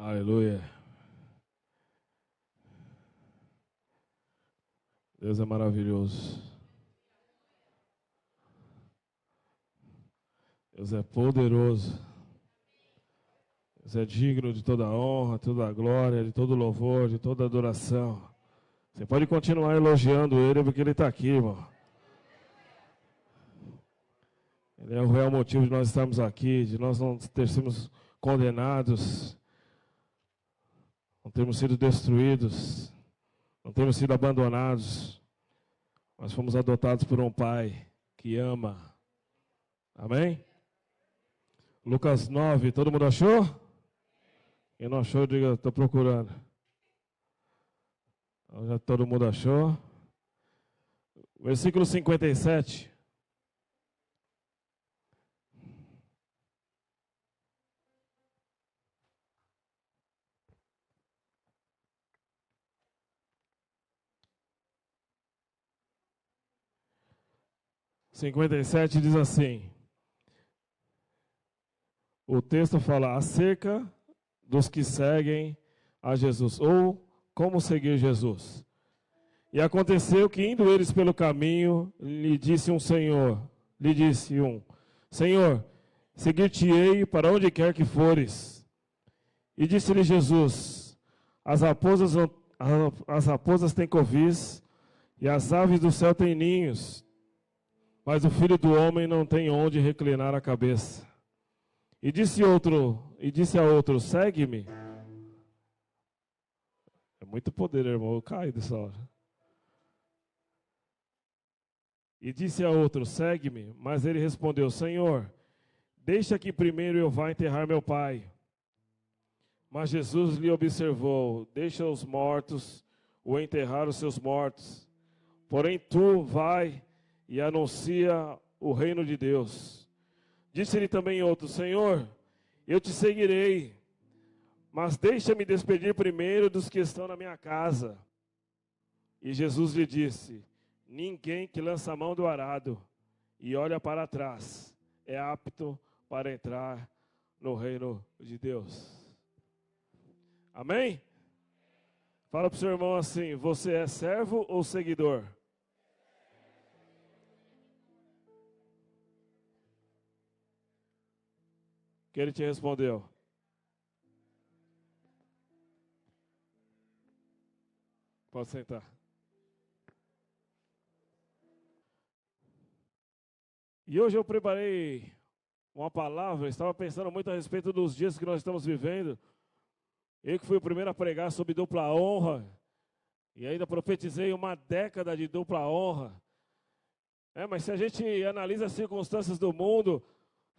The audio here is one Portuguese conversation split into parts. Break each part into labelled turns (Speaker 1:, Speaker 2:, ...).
Speaker 1: Aleluia. Deus é maravilhoso. Deus é poderoso. Deus é digno de toda a honra, toda a glória, de todo louvor, de toda adoração. Você pode continuar elogiando Ele, porque Ele está aqui, irmão. Ele é o real motivo de nós estarmos aqui, de nós não termos condenados, não termos sido destruídos, não termos sido abandonados, mas fomos adotados por um Pai que ama. Amém? Lucas 9, todo mundo achou? Quem não achou, diga, estou procurando. Então, já todo mundo achou. Versículo 57. Diz assim. O texto fala acerca dos que seguem a Jesus, ou como seguir Jesus. E aconteceu que, indo eles pelo caminho, lhe disse um, Senhor, seguir-te-ei para onde quer que fores. E disse-lhe Jesus, as raposas têm covis, e as aves do céu têm ninhos, mas o Filho do Homem não tem onde reclinar a cabeça. E disse a outro, segue-me. É muito poder, irmão, eu caio dessa hora. E disse a outro, segue-me. Mas ele respondeu, Senhor, deixa que primeiro eu vá enterrar meu pai. Mas Jesus lhe observou, deixa os mortos ou enterrar os seus mortos. Porém tu vai e anuncia o reino de Deus. Disse-lhe também outro, Senhor, eu te seguirei, mas deixa-me despedir primeiro dos que estão na minha casa. E Jesus lhe disse, ninguém que lança a mão do arado e olha para trás é apto para entrar no reino de Deus. Amém? Fala para o seu irmão assim, você é servo ou seguidor? O que ele te respondeu? Pode sentar. E hoje eu preparei uma palavra, estava pensando muito a respeito dos dias que nós estamos vivendo. Eu que fui o primeiro a pregar sobre dupla honra, e ainda profetizei uma década de dupla honra. Mas se a gente analisa as circunstâncias do mundo,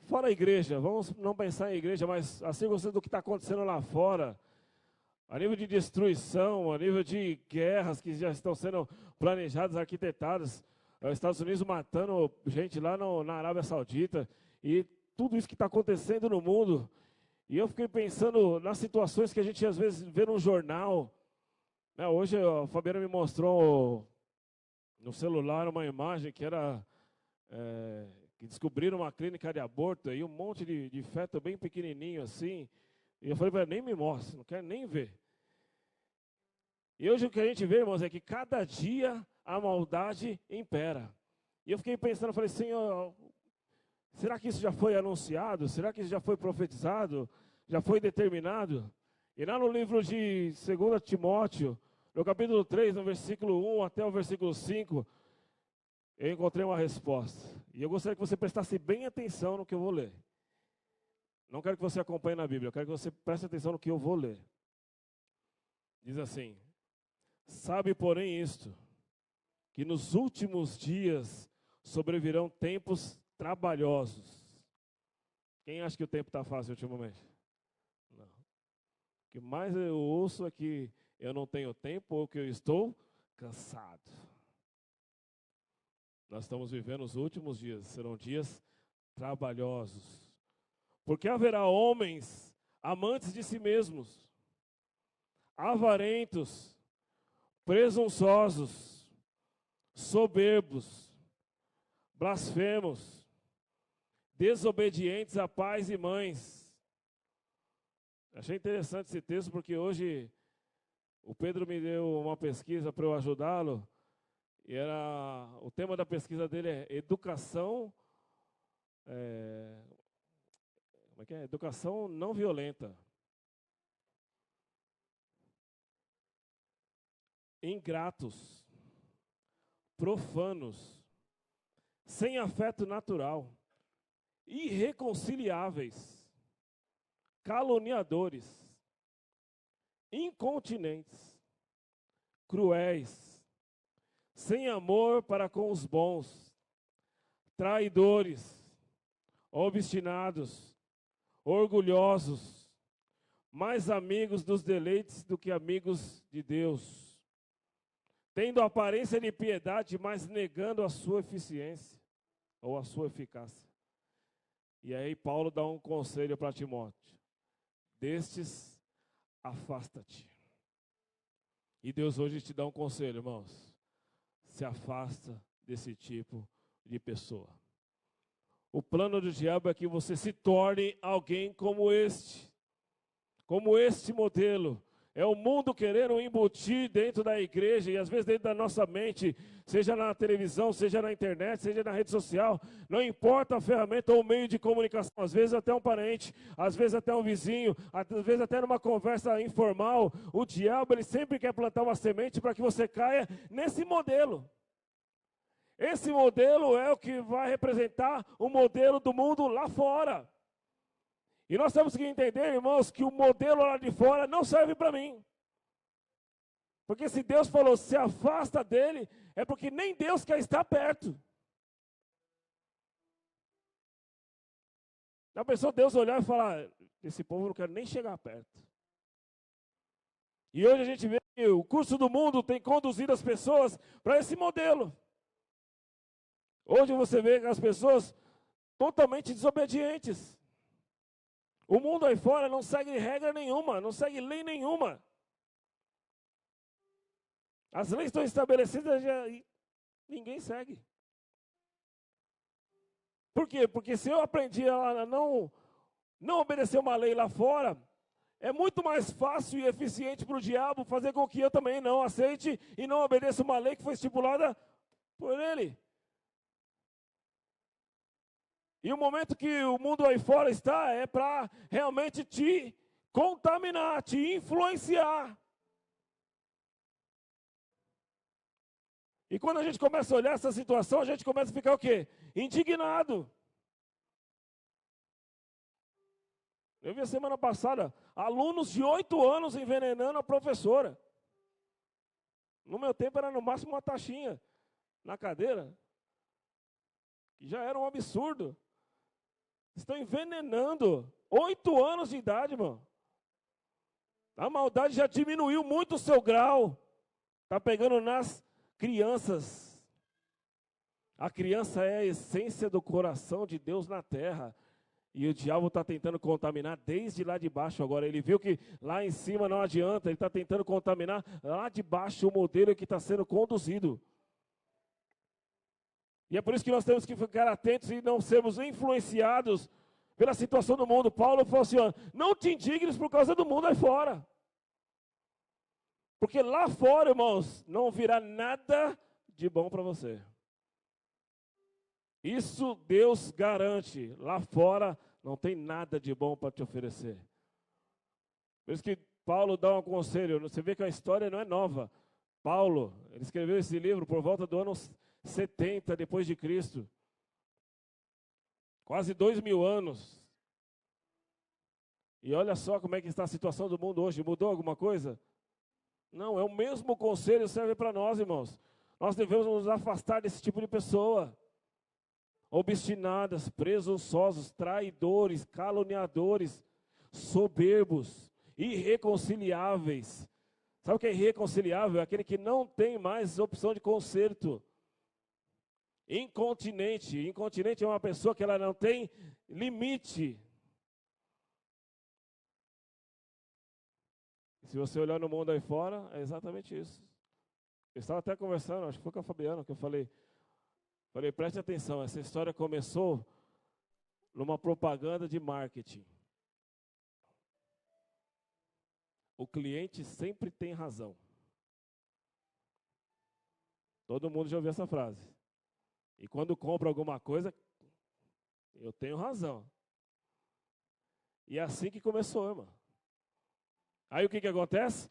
Speaker 1: fora a igreja, vamos não pensar em igreja, mas as circunstâncias do que está acontecendo lá fora, a nível de destruição, a nível de guerras que já estão sendo planejadas, arquitetadas, os Estados Unidos matando gente lá na Arábia Saudita, e tudo isso que está acontecendo no mundo. E eu fiquei pensando nas situações que a gente às vezes vê no jornal. Hoje a Fabiana me mostrou no celular uma imagem que era que descobriram uma clínica de aborto e um monte de feto bem pequenininho assim. E eu falei para ela, nem me mostre, não quero nem ver. E hoje o que a gente vê, irmãos, é que cada dia a maldade impera. E eu fiquei pensando, falei, Senhor, será que isso já foi anunciado? Será que isso já foi profetizado? Já foi determinado? E lá no livro de 2 Timóteo, no capítulo 3, no versículo 1 até o versículo 5, eu encontrei uma resposta. E eu gostaria que você prestasse bem atenção no que eu vou ler. Não quero que você acompanhe na Bíblia, eu quero que você preste atenção no que eu vou ler. Diz assim, sabe, porém, isto, que nos últimos dias sobrevirão tempos trabalhosos. Quem acha que o tempo está fácil ultimamente? Não. O que mais eu ouço é que eu não tenho tempo ou que eu estou cansado. Nós estamos vivendo os últimos dias, serão dias trabalhosos. Porque haverá homens amantes de si mesmos, avarentos, presunçosos, soberbos, blasfemos, desobedientes a pais e mães, Achei interessante esse texto porque hoje o Pedro me deu uma pesquisa para eu ajudá-lo. E o tema da pesquisa dele é educação, como é que é? Educação não violenta. Ingratos, profanos, sem afeto natural, irreconciliáveis, caluniadores, incontinentes, cruéis, sem amor para com os bons, traidores, obstinados, orgulhosos, mais amigos dos deleites do que amigos de Deus, tendo aparência de piedade, mas negando a sua eficiência ou a sua eficácia. E aí Paulo dá um conselho para Timóteo: destes afasta-te. E Deus hoje te dá um conselho, irmãos: se afasta desse tipo de pessoa. O plano do diabo é que você se torne alguém como este modelo. É o mundo querendo embutir dentro da igreja e às vezes dentro da nossa mente, seja na televisão, seja na internet, seja na rede social, não importa a ferramenta ou o meio de comunicação, às vezes até um parente, às vezes até um vizinho, às vezes até numa conversa informal, o diabo ele sempre quer plantar uma semente para que você caia nesse modelo. Esse modelo é o que vai representar o modelo do mundo lá fora. E nós temos que entender, irmãos, que o modelo lá de fora não serve para mim. Porque se Deus falou, se afasta dele, é porque nem Deus quer estar perto. Já pensou Deus olhar e falar, esse povo eu não quero nem chegar perto. E hoje a gente vê que o curso do mundo tem conduzido as pessoas para esse modelo. Hoje você vê as pessoas totalmente desobedientes. O mundo aí fora não segue regra nenhuma, não segue lei nenhuma. As leis estão estabelecidas e ninguém segue. Por quê? Porque se eu aprendi a não obedecer uma lei lá fora, é muito mais fácil e eficiente para o diabo fazer com que eu também não aceite e não obedeça uma lei que foi estipulada por ele. E o momento que o mundo aí fora está é para realmente te contaminar, te influenciar. E quando a gente começa a olhar essa situação, a gente começa a ficar o quê? Indignado. Eu vi a semana passada alunos de 8 anos envenenando a professora. No meu tempo era no máximo uma taxinha na cadeira. Que já era um absurdo. Estão envenenando. 8 anos de idade, irmão. A maldade já diminuiu muito o seu grau. Está pegando nas crianças. A criança é a essência do coração de Deus na terra. E o diabo está tentando contaminar desde lá de baixo agora. Ele viu que lá em cima não adianta. Ele está tentando contaminar lá de baixo o modelo que está sendo conduzido. E é por isso que nós temos que ficar atentos e não sermos influenciados pela situação do mundo. Paulo falou assim, ó, não te indignes por causa do mundo aí fora. Porque lá fora, irmãos, não virá nada de bom para você. Isso Deus garante. Lá fora não tem nada de bom para te oferecer. Por isso que Paulo dá um conselho. Você vê que a história não é nova. Paulo, ele escreveu esse livro por volta do ano 70 depois de Cristo. Quase 2000 anos. E olha só como é que está a situação do mundo hoje. Mudou alguma coisa? Não, é o mesmo conselho que serve para nós, irmãos. Nós devemos nos afastar desse tipo de pessoa. Obstinadas, presunçosos, traidores, caluniadores, soberbos, irreconciliáveis. Sabe o que é irreconciliável? É aquele que não tem mais opção de conserto. Incontinente. Incontinente é uma pessoa que ela não tem limite. Se você olhar no mundo aí fora, é exatamente isso. Eu estava até conversando, acho que foi com a Fabiana, que eu falei, preste atenção, essa história começou numa propaganda de marketing. o cliente sempre tem razão. Todo mundo já ouviu essa frase. E quando compra alguma coisa, eu tenho razão. E é assim que começou, irmão. Aí o que acontece?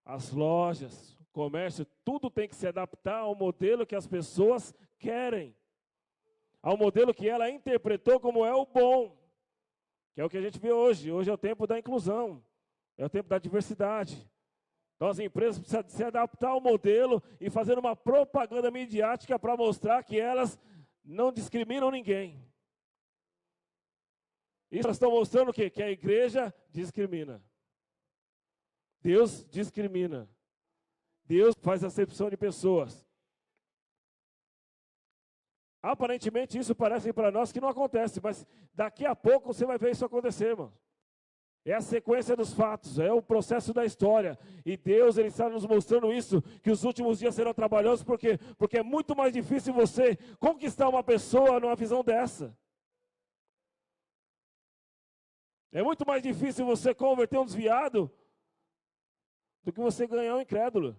Speaker 1: As lojas, o comércio, tudo tem que se adaptar ao modelo que as pessoas querem. Ao modelo que ela interpretou como é o bom. Que é o que a gente vê hoje. Hoje é o tempo da inclusão. É o tempo da diversidade. Então as empresas precisam se adaptar ao modelo e fazer uma propaganda midiática para mostrar que elas não discriminam ninguém. Isso elas estão mostrando o quê? Que a igreja discrimina. Deus discrimina. Deus faz acepção de pessoas. Aparentemente isso parece para nós que não acontece, mas daqui a pouco você vai ver isso acontecer, irmão. É a sequência dos fatos, é o processo da história. E Deus, Ele está nos mostrando isso, que os últimos dias serão trabalhosos, porque é muito mais difícil você conquistar uma pessoa numa visão dessa. É muito mais difícil você converter um desviado do que você ganhar um incrédulo.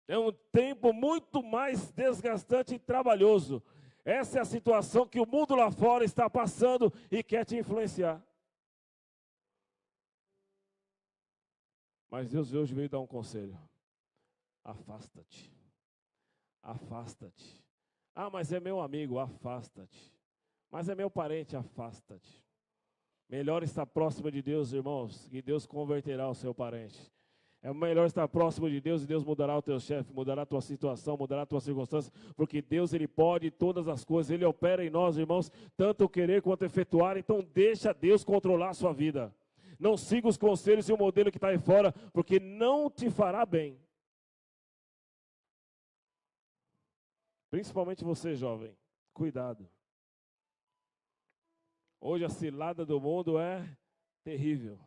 Speaker 1: É um tempo muito mais desgastante e trabalhoso. Essa é a situação que o mundo lá fora está passando e quer te influenciar. Mas Deus hoje veio dar um conselho. Afasta-te. Afasta-te. Ah, mas é meu amigo, afasta-te. Mas é meu parente, afasta-te. Melhor estar próximo de Deus, irmãos, que Deus converterá o seu parente. É melhor estar próximo de Deus e Deus mudará o teu chefe, mudará a tua situação, mudará a tua circunstância, porque Deus, Ele pode todas as coisas, Ele opera em nós, irmãos, tanto o querer quanto efetuar, então deixa Deus controlar a sua vida. Não siga os conselhos e o modelo que está aí fora, porque não te fará bem. Principalmente você, jovem, cuidado. Hoje a cilada do mundo é terrível.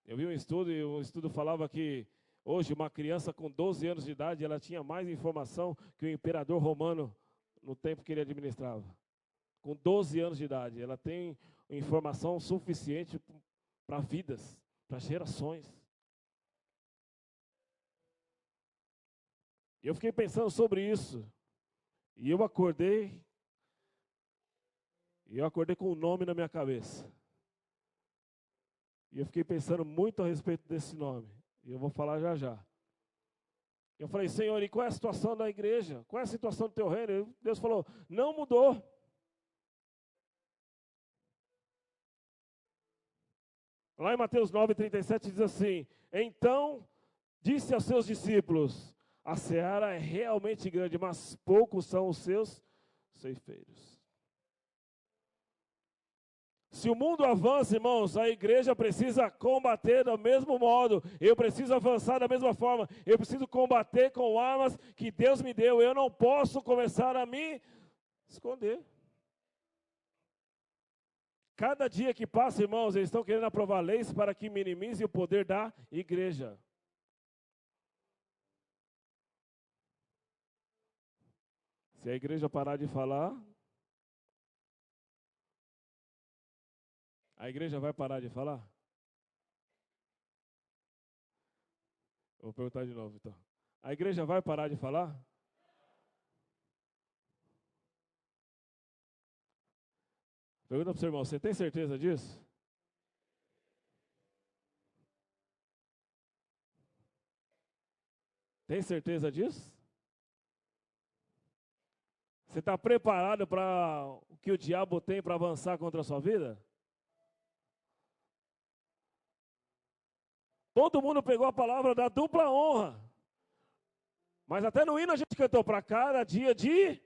Speaker 1: Eu vi um estudo e o estudo falava que hoje uma criança com 12 anos de idade, ela tinha mais informação que o imperador romano no tempo que ele administrava. Com 12 anos de idade, ela tem informação suficiente para vidas, para gerações. E eu fiquei pensando sobre isso. E eu acordei com um nome na minha cabeça. E eu fiquei pensando muito a respeito desse nome. E eu vou falar já já. Eu falei, Senhor, e qual é a situação da igreja? Qual é a situação do teu reino? E Deus falou, não mudou. Lá em Mateus 9:37 diz assim, então disse aos seus discípulos, a seara é realmente grande, mas poucos são os seus ceifeiros. Se o mundo avança, irmãos, a igreja precisa combater do mesmo modo. Eu preciso avançar da mesma forma. Eu preciso combater com armas que Deus me deu. Eu não posso começar a me esconder. Cada dia que passa, irmãos, eles estão querendo aprovar leis para que minimize o poder da igreja. Se a igreja parar de falar, a igreja vai parar de falar? Eu vou perguntar de novo, então. A igreja vai parar de falar? Pergunta para o seu irmão, você tem certeza disso? Tem certeza disso? Você está preparado para o que o diabo tem para avançar contra a sua vida? Todo mundo pegou a palavra da dupla honra. Mas até no hino a gente cantou para cada dia de...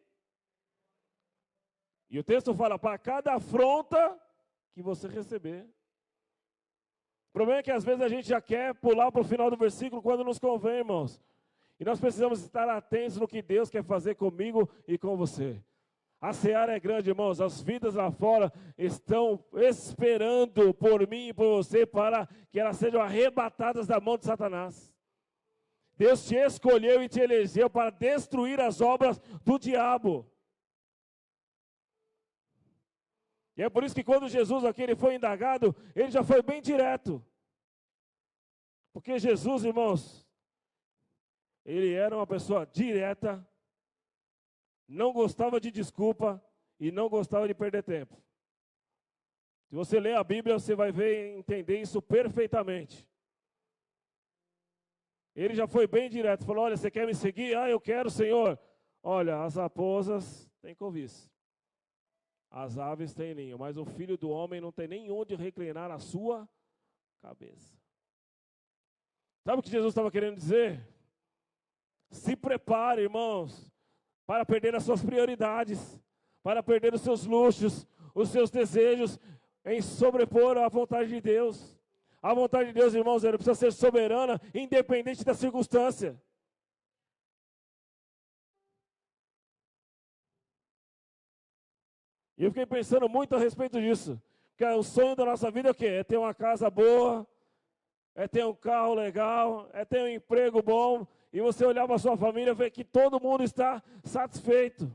Speaker 1: E o texto fala, para cada afronta que você receber. O problema é que às vezes a gente já quer pular para o final do versículo quando nos convém, irmãos. E nós precisamos estar atentos no que Deus quer fazer comigo e com você. A seara é grande, irmãos. As vidas lá fora estão esperando por mim e por você para que elas sejam arrebatadas da mão de Satanás. Deus te escolheu e te elegeu para destruir as obras do diabo. E é por isso que quando Jesus aqui ele foi indagado, ele já foi bem direto. Porque Jesus, irmãos, ele era uma pessoa direta, não gostava de desculpa e não gostava de perder tempo. Se você ler a Bíblia, você vai ver e entender isso perfeitamente. Ele já foi bem direto, falou, olha, você quer me seguir? Ah, eu quero, Senhor. Olha, as raposas têm covice, as aves têm ninho, mas o Filho do Homem não tem nem onde reclinar a sua cabeça. Sabe o que Jesus estava querendo dizer? Se prepare, irmãos, para perder as suas prioridades, para perder os seus luxos, os seus desejos, em sobrepor a vontade de Deus. A vontade de Deus, irmãos, ela precisa ser soberana, independente da circunstância. E eu fiquei pensando muito a respeito disso. Porque o sonho da nossa vida é o quê? É ter uma casa boa, é ter um carro legal, é ter um emprego bom. E você olhar para a sua família e ver que todo mundo está satisfeito.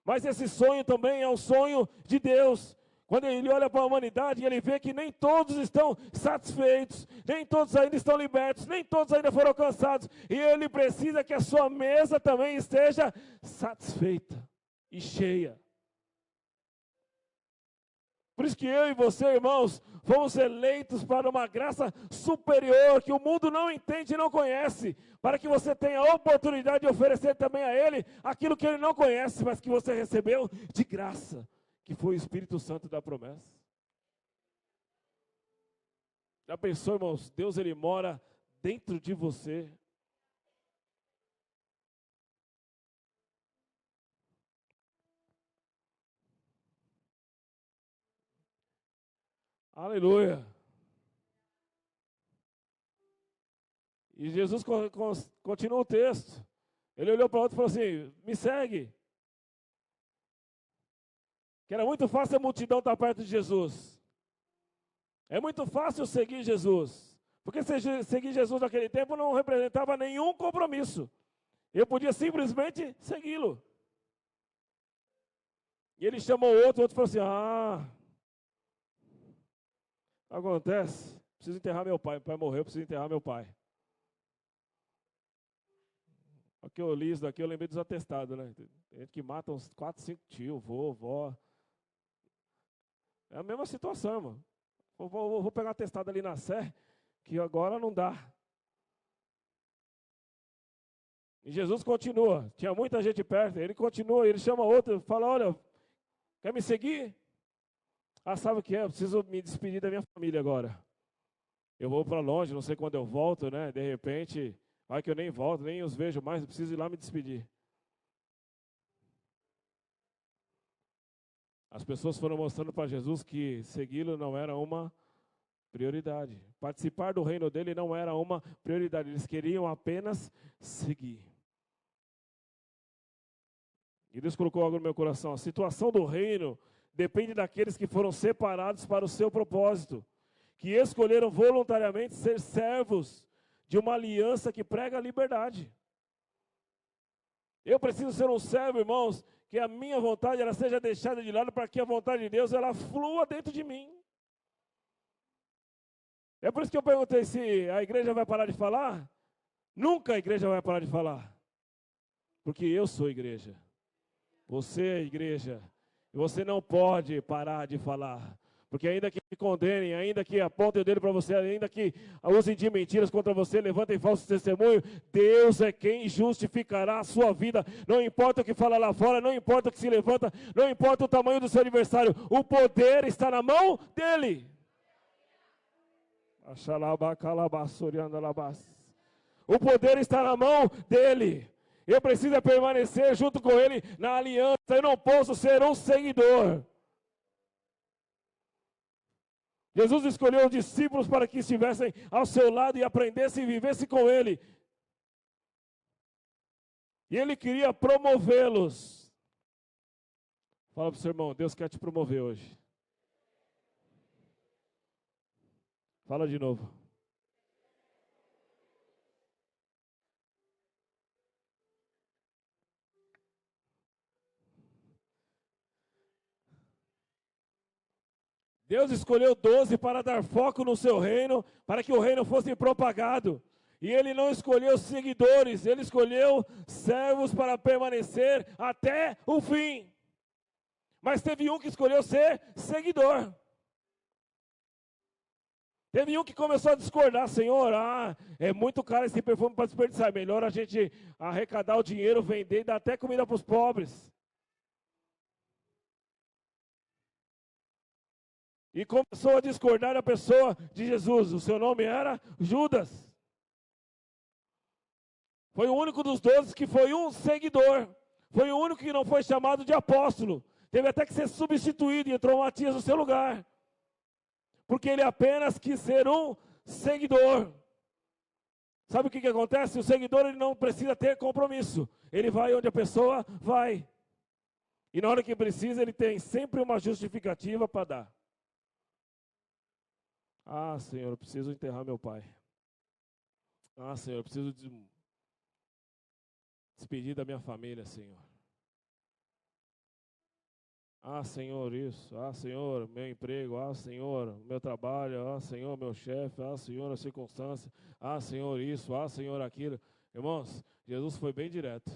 Speaker 1: Mas esse sonho também é um sonho de Deus. Quando ele olha para a humanidade, ele vê que nem todos estão satisfeitos, nem todos ainda estão libertos, nem todos ainda foram alcançados. E ele precisa que a sua mesa também esteja satisfeita e cheia. Por isso que eu e você, irmãos, fomos eleitos para uma graça superior que o mundo não entende e não conhece, para que você tenha a oportunidade de oferecer também a Ele aquilo que Ele não conhece, mas que você recebeu de graça, que foi o Espírito Santo da promessa. Já pensou, irmãos? Deus, Ele mora dentro de você. Aleluia. E Jesus continua o texto. Ele olhou para o outro e falou assim, me segue. Que era muito fácil a multidão estar perto de Jesus. É muito fácil seguir Jesus. Porque seguir Jesus naquele tempo não representava nenhum compromisso. Eu podia simplesmente segui-lo. E ele chamou o outro falou assim, acontece, preciso enterrar meu pai. Meu pai morreu, preciso enterrar meu pai. Aqui eu li isso daqui, eu lembrei dos atestados, né? Tem gente que mata uns 4, 5 tios, vô, vó. É a mesma situação, irmão. Vou pegar atestado ali na Sé, que agora não dá. E Jesus continua, tinha muita gente perto, ele continua, ele chama outro, fala, olha, quer me seguir? Ah, sabe o que é? Eu preciso me despedir da minha família agora. Eu vou para longe, não sei quando eu volto, né? De repente, vai que eu nem volto, nem os vejo mais, eu preciso ir lá me despedir. As pessoas foram mostrando para Jesus que segui-lo não era uma prioridade. Participar do reino dele não era uma prioridade, eles queriam apenas seguir. E Deus colocou algo no meu coração. A situação do reino depende daqueles que foram separados para o seu propósito, que escolheram voluntariamente ser servos de uma aliança que prega a liberdade. Eu preciso ser um servo, irmãos, que a minha vontade ela seja deixada de lado para que a vontade de Deus ela flua dentro de mim. É por isso que eu perguntei se a igreja vai parar de falar. Nunca a igreja vai parar de falar. Porque eu sou igreja. Você é igreja. E você não pode parar de falar. Porque ainda que te condenem, ainda que apontem o dedo para você, ainda que usem de mentiras contra você, levantem falsos testemunhos, Deus é quem justificará a sua vida. Não importa o que fala lá fora, não importa o que se levanta, não importa o tamanho do seu adversário, o poder está na mão dele. O poder está na mão dele. Eu preciso permanecer junto com ele na aliança. Eu não posso ser um seguidor. Jesus escolheu os discípulos para que estivessem ao seu lado e aprendessem e vivessem com ele. E ele queria promovê-los. Fala para o seu irmão, Deus quer te promover hoje. Fala de novo. Deus escolheu 12 para dar foco no seu reino, para que o reino fosse propagado. E Ele não escolheu seguidores, Ele escolheu servos para permanecer até o fim. Mas teve um que escolheu ser seguidor. Teve um que começou a discordar: Senhor, é muito caro esse perfume para desperdiçar, é melhor a gente arrecadar o dinheiro, vender e dar até comida para os pobres. E começou a discordar da pessoa de Jesus. O seu nome era Judas. Foi o único dos 12 que foi um seguidor. Foi o único que não foi chamado de apóstolo. Teve até que ser substituído e entrou Matias no seu lugar. Porque ele apenas quis ser um seguidor. Sabe o que acontece? O seguidor, ele não precisa ter compromisso. Ele vai onde a pessoa vai. E na hora que precisa, ele tem sempre uma justificativa para dar. Senhor, eu preciso enterrar meu pai. Senhor, eu preciso despedir da minha família, Senhor. Senhor, isso. Senhor, meu emprego. Senhor, meu trabalho. Senhor, meu chefe. Senhor, a circunstância. Senhor, isso. Senhor, aquilo. Irmãos, Jesus foi bem direto.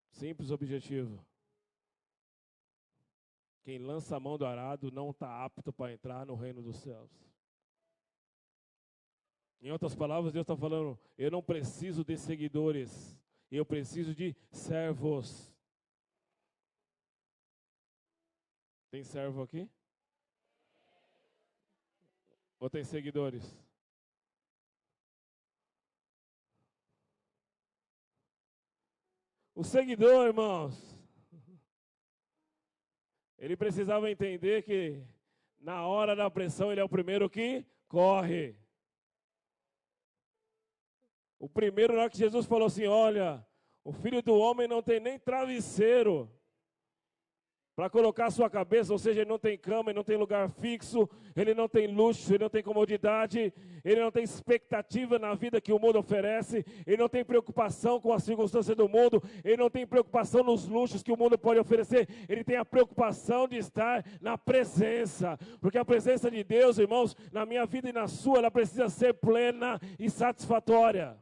Speaker 1: Simples objetivo. Quem lança a mão do arado não está apto para entrar no reino dos céus. Em outras palavras, Deus está falando: eu não preciso de seguidores, eu preciso de servos. Tem servo aqui? Ou tem seguidores? O seguidor, irmãos, ele precisava entender que na hora da pressão ele é o primeiro que corre. O primeiro, na hora que Jesus falou assim: olha, o Filho do Homem não tem nem travesseiro para colocar a sua cabeça, ou seja, ele não tem cama, ele não tem lugar fixo, ele não tem luxo, ele não tem comodidade, ele não tem expectativa na vida que o mundo oferece, ele não tem preocupação com as circunstâncias do mundo, ele não tem preocupação nos luxos que o mundo pode oferecer, ele tem a preocupação de estar na presença, porque a presença de Deus, irmãos, na minha vida e na sua, ela precisa ser plena e satisfatória.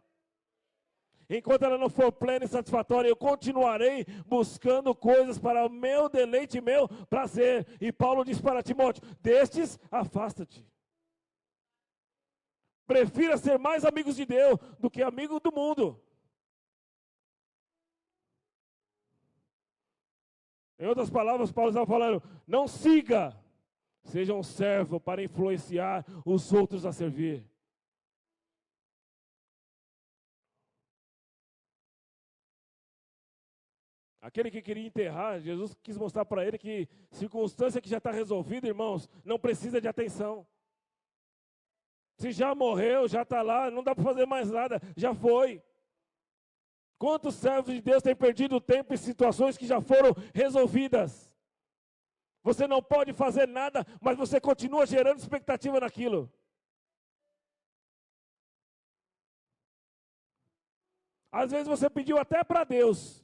Speaker 1: Enquanto ela não for plena e satisfatória, eu continuarei buscando coisas para o meu deleite e meu prazer. E Paulo diz para Timóteo: destes, afasta-te. Prefira ser mais amigos de Deus do que amigo do mundo. Em outras palavras, Paulo está falando: não siga, seja um servo para influenciar os outros a servir. Aquele que queria enterrar, Jesus quis mostrar para ele que circunstância que já está resolvida, irmãos, não precisa de atenção. Se já morreu, já está lá, não dá para fazer mais nada, já foi. Quantos servos de Deus têm perdido tempo em situações que já foram resolvidas? Você não pode fazer nada, mas você continua gerando expectativa naquilo. Às vezes você pediu até para Deus: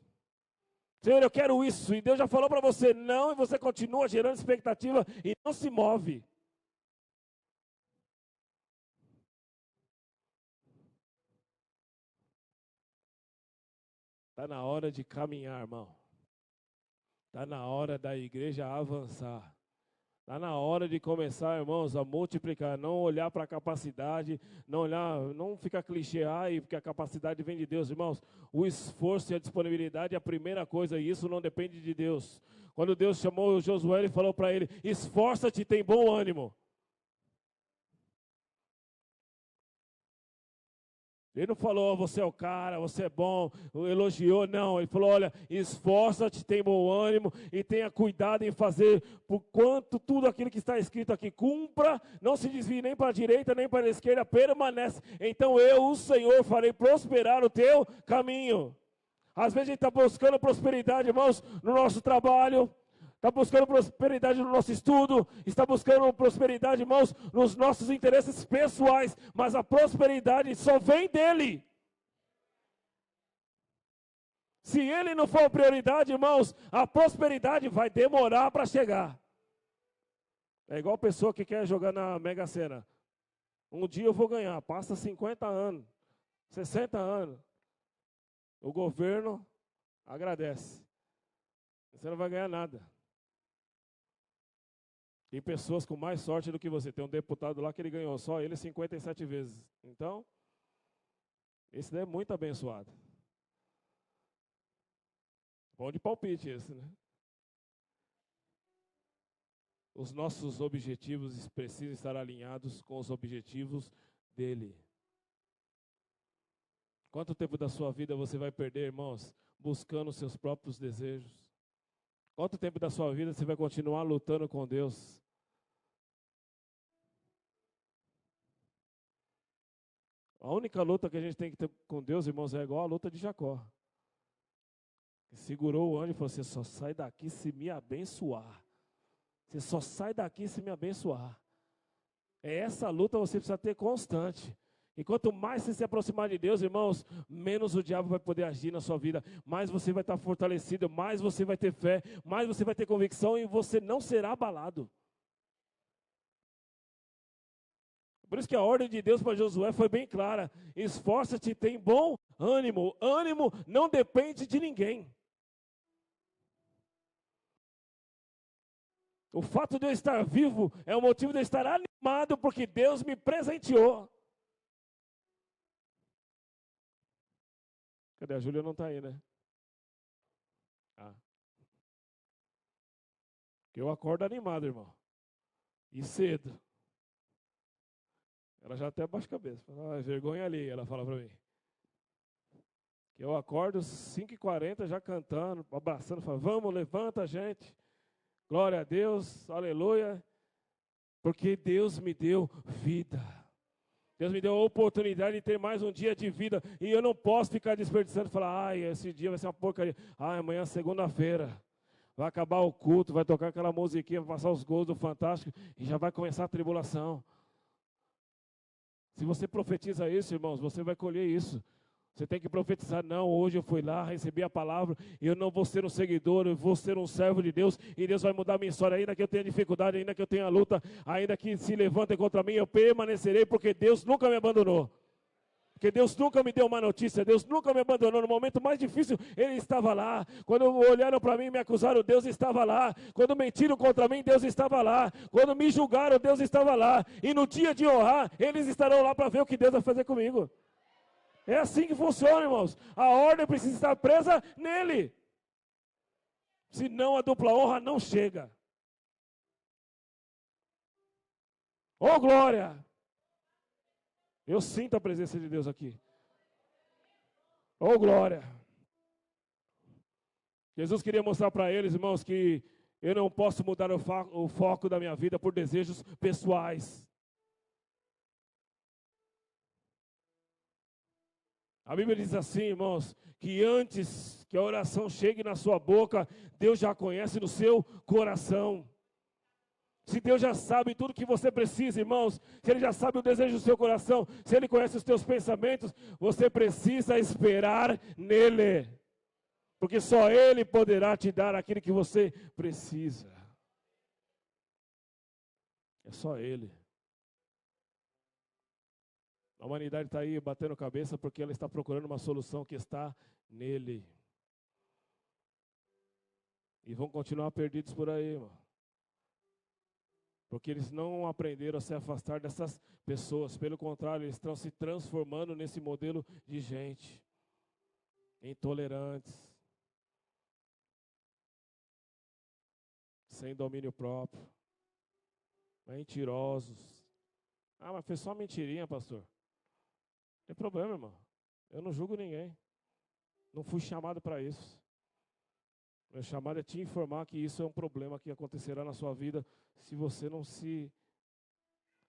Speaker 1: Senhor, eu quero isso, e Deus já falou para você não, e você continua gerando expectativa e não se move. Está na hora de caminhar, irmão. Está na hora da igreja avançar. Está na hora de começar, irmãos, a multiplicar, não olhar para a capacidade, não ficar clichê, porque a capacidade vem de Deus, irmãos. O esforço e a disponibilidade é a primeira coisa, e isso não depende de Deus. Quando Deus chamou Josué, ele falou para ele: esforça-te e tem bom ânimo. Ele não falou: você é o cara, você é bom, elogiou, não. Ele falou: olha, esforça-te, tem bom ânimo e tenha cuidado em fazer, por quanto tudo aquilo que está escrito aqui cumpra, não se desvie nem para a direita nem para a esquerda, permanece. Então eu, o Senhor, farei prosperar o teu caminho. Às vezes a gente está buscando prosperidade, irmãos, no nosso trabalho, está buscando prosperidade no nosso estudo, está buscando prosperidade, irmãos, nos nossos interesses pessoais, mas a prosperidade só vem dele. Se ele não for prioridade, irmãos, a prosperidade vai demorar para chegar. É igual a pessoa que quer jogar na Mega Sena. Um dia eu vou ganhar, passa 50 anos, 60 anos. O governo agradece. Você não vai ganhar nada. Tem pessoas com mais sorte do que você. Tem um deputado lá que ele ganhou só ele 57 vezes. Então, esse daí é muito abençoado. Bom de palpite esse, né? Os nossos objetivos precisam estar alinhados com os objetivos dele. Quanto tempo da sua vida você vai perder, irmãos, buscando os seus próprios desejos? Quanto tempo da sua vida você vai continuar lutando com Deus? A única luta que a gente tem que ter com Deus, irmãos, é igual a luta de Jacó. Que segurou o anjo e falou: você só sai daqui se me abençoar. Você só sai daqui se me abençoar. É essa luta que você precisa ter constante. E quanto mais você se aproximar de Deus, irmãos, menos o diabo vai poder agir na sua vida. Mais você vai estar fortalecido, mais você vai ter fé, mais você vai ter convicção e você não será abalado. Por isso que a ordem de Deus para Josué foi bem clara. Esforça-te, tem bom ânimo. Ânimo não depende de ninguém. O fato de eu estar vivo é o motivo de eu estar animado porque Deus me presenteou. Cadê? A Júlia não está aí, né? Ah. Eu acordo animado, irmão. E cedo. Ela já até baixa a cabeça. Ah, vergonha ali, ela fala para mim. Que eu acordo 5h40 já cantando, abraçando, falando: vamos, levanta, gente. Glória a Deus, aleluia. Porque Deus me deu vida. Deus me deu a oportunidade de ter mais um dia de vida. E eu não posso ficar desperdiçando e falar: ai, esse dia vai ser uma porcaria. Ai, amanhã é segunda-feira. Vai acabar o culto, vai tocar aquela musiquinha, vai passar os gols do Fantástico e já vai começar a tribulação. Se você profetiza isso, irmãos, você vai colher isso. Você tem que profetizar: não, hoje eu fui lá, recebi a palavra, e eu não vou ser um seguidor, eu vou ser um servo de Deus, e Deus vai mudar a minha história, ainda que eu tenha dificuldade, ainda que eu tenha luta, ainda que se levantem contra mim, eu permanecerei, porque Deus nunca me abandonou. Porque Deus nunca me deu uma notícia, Deus nunca me abandonou. No momento mais difícil, Ele estava lá. Quando olharam para mim e me acusaram, Deus estava lá. Quando mentiram contra mim, Deus estava lá. Quando me julgaram, Deus estava lá. E no dia de honrar, eles estarão lá para ver o que Deus vai fazer comigo. É assim que funciona, irmãos. A ordem precisa estar presa nele. Senão a dupla honra não chega. Oh, glória! Eu sinto a presença de Deus aqui. Oh, glória! Jesus queria mostrar para eles, irmãos, que eu não posso mudar o foco da minha vida por desejos pessoais. A Bíblia diz assim, irmãos, que antes que a oração chegue na sua boca, Deus já conhece no seu coração. Se Deus já sabe tudo que você precisa, irmãos, se Ele já sabe o desejo do seu coração, se Ele conhece os teus pensamentos, você precisa esperar nele. Porque só Ele poderá te dar aquilo que você precisa. É só Ele. A humanidade está aí batendo cabeça porque ela está procurando uma solução que está nele. E vão continuar perdidos por aí, irmão. Porque eles não aprenderam a se afastar dessas pessoas. Pelo contrário, eles estão se transformando nesse modelo de gente. Intolerantes. Sem domínio próprio. Mentirosos. Ah, mas foi só mentirinha, pastor. Não tem problema, irmão. Eu não julgo ninguém. Não fui chamado para isso. Meu chamado é te informar que isso é um problema que acontecerá na sua vida se você não se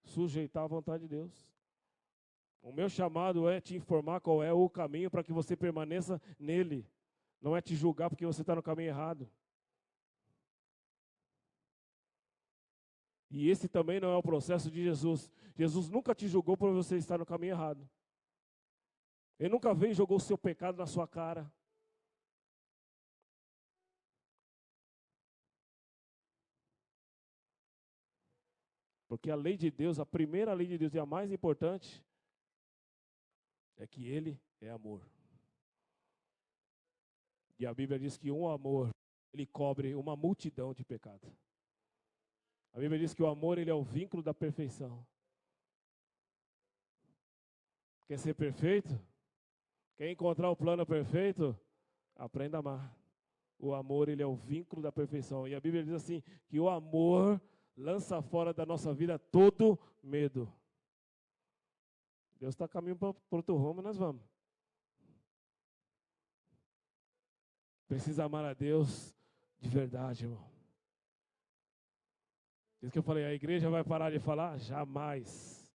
Speaker 1: sujeitar à vontade de Deus. O meu chamado é te informar qual é o caminho para que você permaneça nele. Não é te julgar porque você está no caminho errado. E esse também não é o processo de Jesus. Jesus nunca te julgou por você estar no caminho errado. Ele nunca veio e jogou o seu pecado na sua cara. Porque a lei de Deus, a primeira lei de Deus e a mais importante, é que Ele é amor. E a Bíblia diz que um amor, ele cobre uma multidão de pecados. A Bíblia diz que o amor, ele é o vínculo da perfeição. Quer ser perfeito? Quer encontrar o plano perfeito? Aprenda a amar. O amor, ele é o vínculo da perfeição. E a Bíblia diz assim, que o amor lança fora da nossa vida todo medo. Deus está caminhando para outro rumo, nós vamos. Precisa amar a Deus de verdade, irmão. Isso que eu falei, a igreja vai parar de falar? Jamais.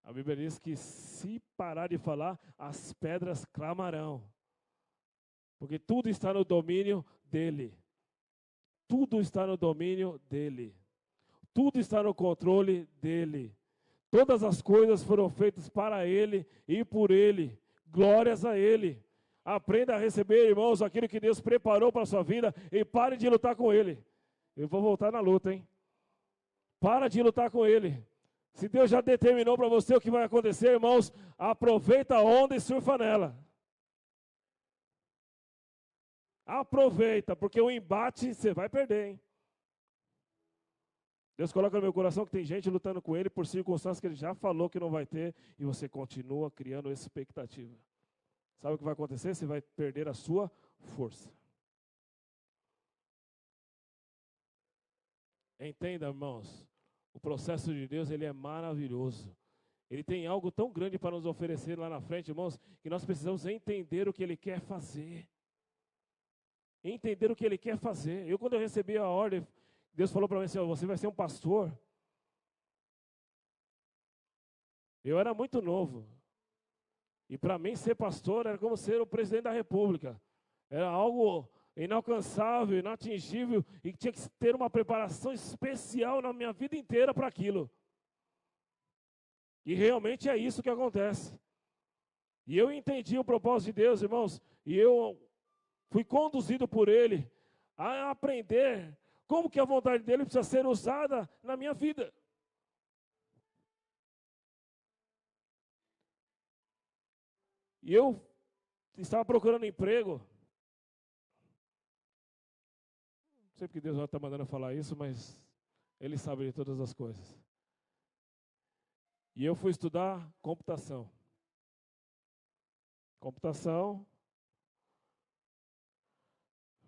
Speaker 1: A Bíblia diz que se parar de falar, as pedras clamarão. Porque tudo está no domínio dele. Tudo está no domínio dele. Tudo está no controle dele. Todas as coisas foram feitas para ele e por ele. Glórias a ele. Aprenda a receber, irmãos, aquilo que Deus preparou para a sua vida e pare de lutar com ele. Eu vou voltar na luta, hein? Para de lutar com ele. Se Deus já determinou para você o que vai acontecer, irmãos, aproveita a onda e surfa nela. Aproveita, porque o embate você vai perder, hein? Deus coloca no meu coração que tem gente lutando com ele por circunstâncias que ele já falou que não vai ter e você continua criando expectativa. Sabe o que vai acontecer? Você vai perder a sua força. Entenda, irmãos, o processo de Deus, ele é maravilhoso. Ele tem algo tão grande para nos oferecer lá na frente, irmãos, que nós precisamos entender o que ele quer fazer. Entender o que ele quer fazer. Quando eu recebi a ordem, Deus falou para mim assim, você vai ser um pastor. Eu era muito novo. E para mim ser pastor era como ser o presidente da república. Era algo inalcançável, inatingível, e tinha que ter uma preparação especial na minha vida inteira para aquilo. E realmente é isso que acontece. E eu entendi o propósito de Deus, irmãos, e eu fui conduzido por Ele a aprender como que a vontade dEle precisa ser usada na minha vida. E eu estava procurando emprego. Não sei porque Deus está mandando eu falar isso, mas Ele sabe de todas as coisas. E eu fui estudar computação. Computação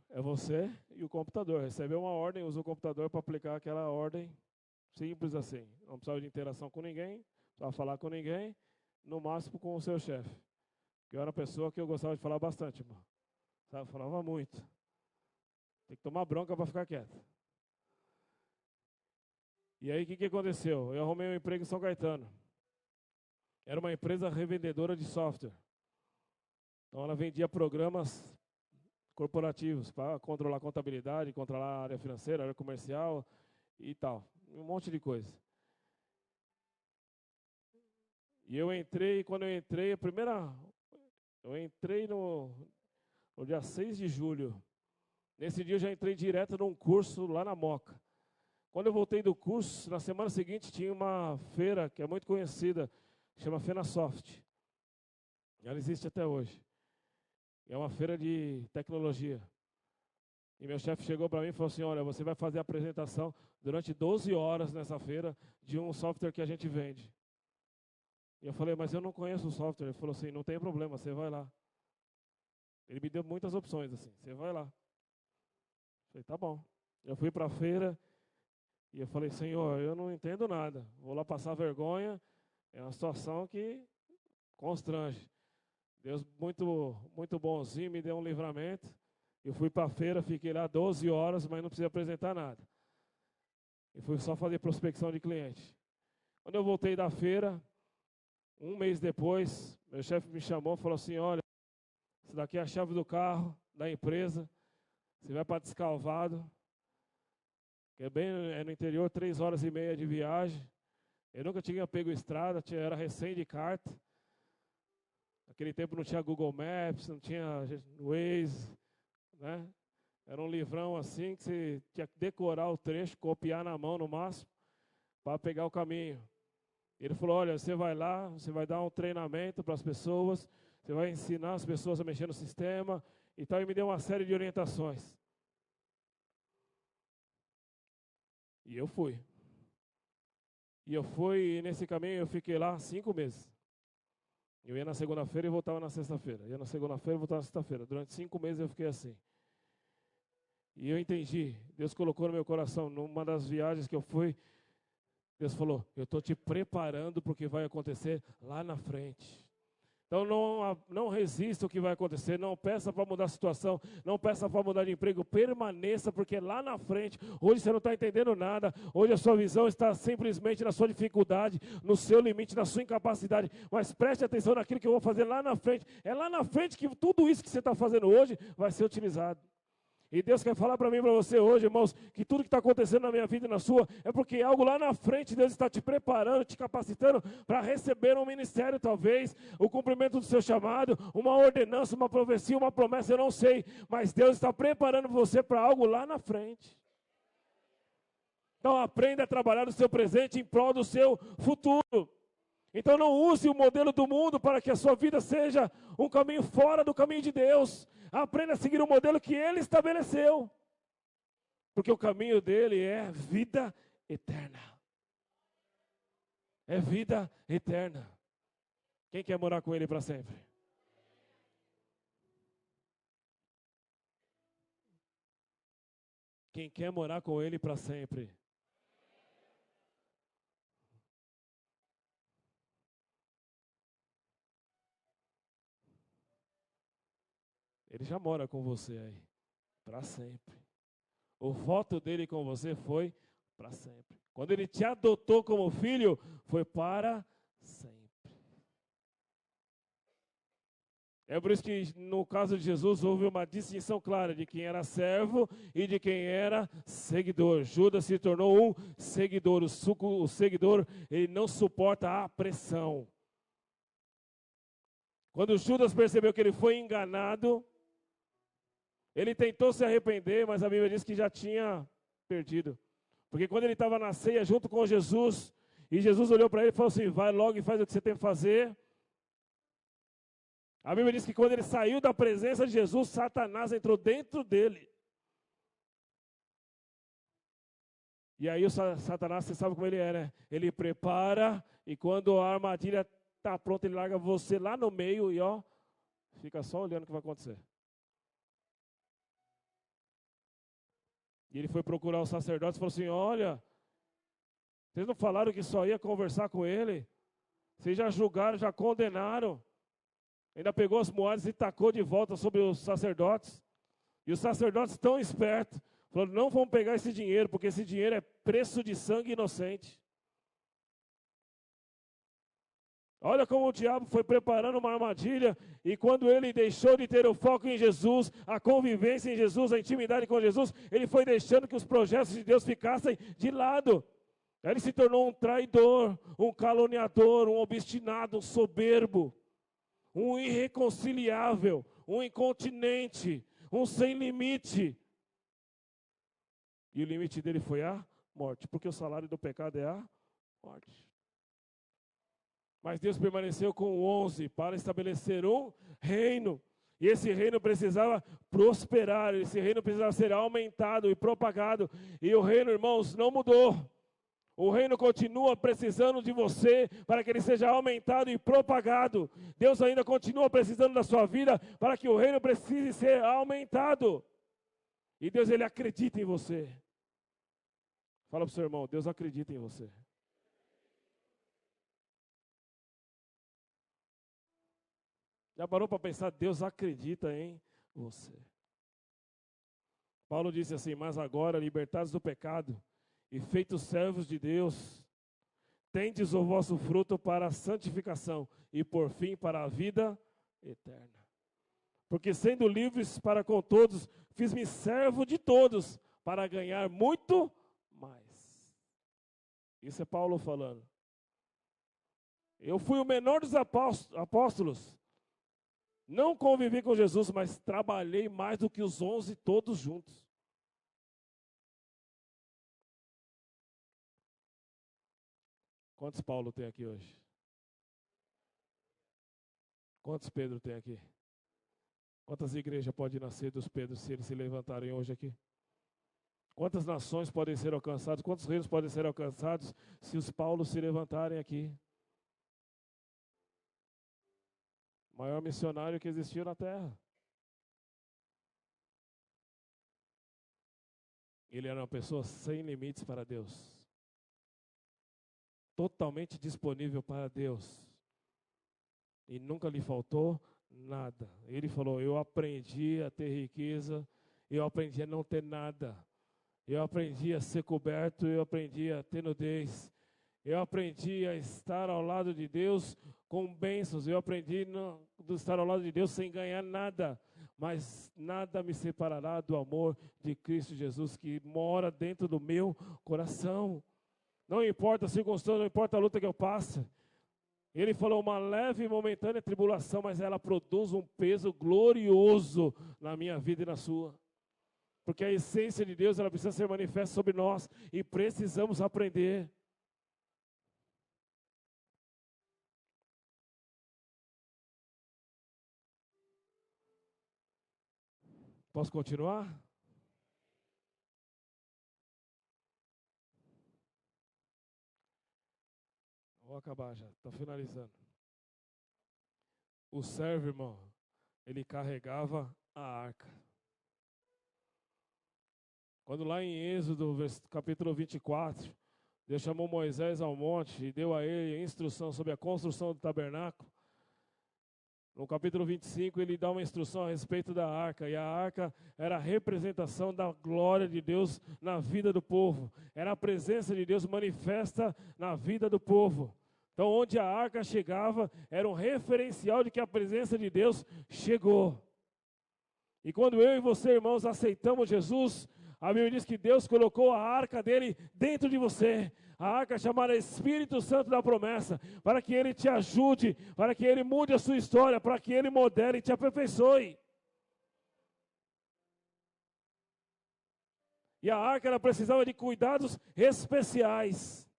Speaker 1: é você e o computador. Recebeu uma ordem, usa o computador para aplicar aquela ordem. Simples assim. Não precisava de interação com ninguém, não precisava falar com ninguém, no máximo com o seu chefe. Eu era uma pessoa que eu gostava de falar bastante, irmão. Sabe? Falava muito. Tem que tomar bronca para ficar quieto. E aí, o que aconteceu? Eu arrumei um emprego em São Caetano. Era uma empresa revendedora de software. Então, ela vendia programas corporativos para controlar a contabilidade, controlar a área financeira, a área comercial e tal. Um monte de coisa. E eu entrei, quando eu entrei, eu entrei no dia 6 de julho. Nesse dia eu já entrei direto num curso lá na Moca. Quando eu voltei do curso, na semana seguinte tinha uma feira que é muito conhecida, que chama FenaSoft. Ela existe até hoje. É uma feira de tecnologia. E meu chefe chegou para mim e falou assim, olha, você vai fazer a apresentação durante 12 horas nessa feira de um software que a gente vende. E eu falei, mas eu não conheço o software. Ele falou assim, não tem problema, você vai lá. Ele me deu muitas opções, assim, você vai lá. Eu falei, tá bom. Eu fui para a feira e eu falei, Senhor, eu não entendo nada. Vou lá passar vergonha. É uma situação que constrange. Deus muito, muito bonzinho, me deu um livramento. Eu fui para a feira, fiquei lá 12 horas, mas não precisei apresentar nada. Eu fui só fazer prospecção de cliente. Quando eu voltei da feira, um mês depois, meu chefe me chamou e falou assim, olha, isso daqui é a chave do carro, da empresa, você vai para Descalvado, que é no interior, 3 horas e meia de viagem. Eu nunca tinha pego estrada, era recém de carta. Naquele tempo não tinha Google Maps, não tinha Waze, né? Era um livrão assim que você tinha que decorar o trecho, copiar na mão no máximo, para pegar o caminho. Ele falou, olha, você vai lá, você vai dar um treinamento para as pessoas, você vai ensinar as pessoas a mexer no sistema e tal, e me deu uma série de orientações. E eu fui. E nesse caminho eu fiquei lá 5 meses. Eu ia na segunda-feira e voltava na sexta-feira. Ia na segunda-feira e voltava na sexta-feira. Durante 5 meses eu fiquei assim. E eu entendi. Deus colocou no meu coração, numa das viagens que eu fui, Deus falou, eu estou te preparando para o que vai acontecer lá na frente. Então não resista ao que vai acontecer, não peça para mudar a situação, não peça para mudar de emprego, permaneça, porque lá na frente, hoje você não está entendendo nada, hoje a sua visão está simplesmente na sua dificuldade, no seu limite, na sua incapacidade, mas preste atenção naquilo que eu vou fazer lá na frente, é lá na frente que tudo isso que você está fazendo hoje vai ser utilizado. E Deus quer falar para mim e para você hoje, irmãos, que tudo que está acontecendo na minha vida e na sua, é porque algo lá na frente Deus está te preparando, te capacitando para receber um ministério talvez, o cumprimento do seu chamado, uma ordenança, uma profecia, uma promessa, eu não sei, mas Deus está preparando você para algo lá na frente. Então aprenda a trabalhar no seu presente em prol do seu futuro. Então não use o modelo do mundo para que a sua vida seja um caminho fora do caminho de Deus. Aprenda a seguir o modelo que Ele estabeleceu. Porque o caminho dele é vida eterna. É vida eterna. Quem quer morar com Ele para sempre? Quem quer morar com Ele para sempre? Ele já mora com você aí, para sempre. O voto dele com você foi para sempre. Quando ele te adotou como filho, foi para sempre. É por isso que no caso de Jesus houve uma distinção clara de quem era servo e de quem era seguidor. Judas se tornou um seguidor. O seguidor, ele não suporta a pressão. Quando Judas percebeu que ele foi enganado, ele tentou se arrepender, mas a Bíblia diz que já tinha perdido. Porque quando ele estava na ceia junto com Jesus, e Jesus olhou para ele e falou assim, vai logo e faz o que você tem que fazer. A Bíblia diz que quando ele saiu da presença de Jesus, Satanás entrou dentro dele. E aí o Satanás, você sabe como ele é, né? Ele prepara e quando a armadilha está pronta, ele larga você lá no meio e ó, fica só olhando o que vai acontecer. E ele foi procurar os sacerdotes e falou assim, olha, vocês não falaram que só ia conversar com ele? Vocês já julgaram, já condenaram. Ainda pegou as moedas e tacou de volta sobre os sacerdotes. E os sacerdotes tão espertos, falaram, não vamos pegar esse dinheiro, porque esse dinheiro é preço de sangue inocente. Olha como o diabo foi preparando uma armadilha, e quando ele deixou de ter o foco em Jesus, a convivência em Jesus, a intimidade com Jesus, ele foi deixando que os projetos de Deus ficassem de lado. Aí ele se tornou um traidor, um caluniador, um obstinado, um soberbo, um irreconciliável, um incontinente, um sem limite. E o limite dele foi a morte, porque o salário do pecado é a morte. Mas Deus permaneceu com 11 para estabelecer um reino. E esse reino precisava prosperar, esse reino precisava ser aumentado e propagado. E o reino, irmãos, não mudou. O reino continua precisando de você para que ele seja aumentado e propagado. Deus ainda continua precisando da sua vida para que o reino precise ser aumentado. E Deus, ele acredita em você. Fala para o seu irmão, Deus acredita em você. Já parou para pensar, Deus acredita em você. Paulo disse assim, mas agora, libertados do pecado e feitos servos de Deus, tendes o vosso fruto para a santificação e por fim para a vida eterna. Porque sendo livres para com todos, fiz-me servo de todos para ganhar muito mais. Isso é Paulo falando. Eu fui o menor dos apóstolos, Não convivi com Jesus, mas trabalhei mais do que os 11 todos juntos. Quantos Paulo tem aqui hoje? Quantos Pedro tem aqui? Quantas igrejas podem nascer dos Pedros se eles se levantarem hoje aqui? Quantas nações podem ser alcançadas? Quantos reinos podem ser alcançados se os Paulos se levantarem aqui? O maior missionário que existiu na terra. Ele era uma pessoa sem limites para Deus. Totalmente disponível para Deus. E nunca lhe faltou nada. Ele falou, eu aprendi a ter riqueza, eu aprendi a não ter nada. Eu aprendi a ser coberto, eu aprendi a ter nudez. Eu aprendi a estar ao lado de Deus com bênçãos. Eu aprendi a estar ao lado de Deus sem ganhar nada. Mas nada me separará do amor de Cristo Jesus que mora dentro do meu coração. Não importa a circunstância, não importa a luta que eu passe. Ele falou uma leve e momentânea tribulação, mas ela produz um peso glorioso na minha vida e na sua. Porque a essência de Deus, ela precisa ser manifesta sobre nós e precisamos aprender. Posso continuar? Vou acabar já, estou finalizando. O servo, irmão, ele carregava a arca. Quando lá em Êxodo, capítulo 24, Deus chamou Moisés ao monte e deu a ele a instrução sobre a construção do tabernáculo. No capítulo 25, ele dá uma instrução a respeito da arca. E a arca era a representação da glória de Deus na vida do povo. Era a presença de Deus manifesta na vida do povo. Então, onde a arca chegava, era um referencial de que a presença de Deus chegou. E quando eu e você, irmãos, aceitamos Jesus, a Bíblia diz que Deus colocou a arca dele dentro de você. A arca chamada Espírito Santo da promessa, para que ele te ajude, para que ele mude a sua história, para que ele modele e te aperfeiçoe. E a arca, ela precisava de cuidados especiais.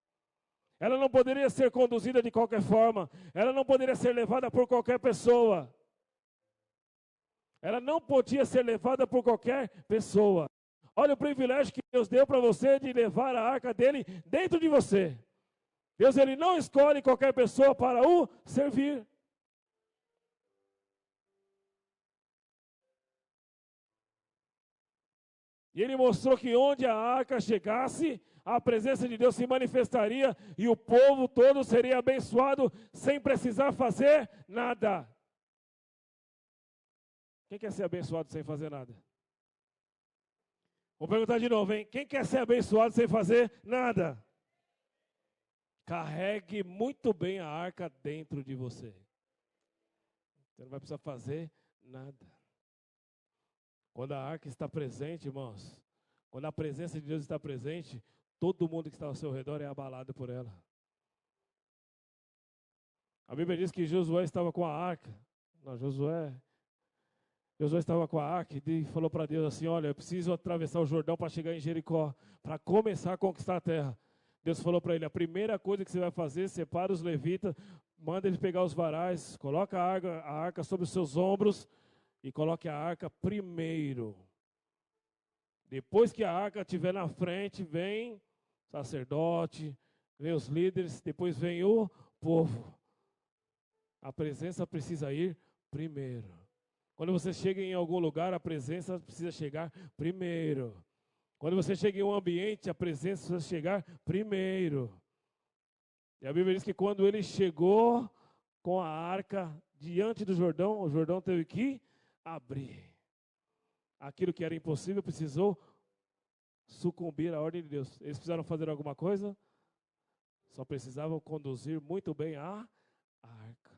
Speaker 1: Ela não poderia ser conduzida de qualquer forma. Ela não poderia ser levada por qualquer pessoa. Ela não podia ser levada por qualquer pessoa. Olha o privilégio que Deus deu para você de levar a arca dele dentro de você. Deus, ele não escolhe qualquer pessoa para o servir. E ele mostrou que onde a arca chegasse, a presença de Deus se manifestaria e o povo todo seria abençoado sem precisar fazer nada. Quem quer ser abençoado sem fazer nada? Vou perguntar de novo, hein? Quem quer ser abençoado sem fazer nada? Carregue muito bem a arca dentro de você. Você não vai precisar fazer nada. Quando a arca está presente, irmãos, quando a presença de Deus está presente, todo mundo que está ao seu redor é abalado por ela. A Bíblia diz que Josué estava com a arca. Não, Josué estava com a arca e falou para Deus assim, olha, eu preciso atravessar o Jordão para chegar em Jericó, para começar a conquistar a terra. Deus falou para ele, a primeira coisa que você vai fazer, separa os levitas, manda eles pegar os varais, coloca a arca sobre os seus ombros e coloque a arca primeiro. Depois que a arca estiver na frente, vem sacerdote, vem os líderes, depois vem o povo. A presença precisa ir primeiro. Quando você chega em algum lugar, a presença precisa chegar primeiro. Quando você chega em um ambiente, a presença precisa chegar primeiro. E a Bíblia diz que quando ele chegou com a arca diante do Jordão, o Jordão teve que abrir. Aquilo que era impossível precisou sucumbir à ordem de Deus. Eles precisaram fazer alguma coisa? Só precisavam conduzir muito bem a arca.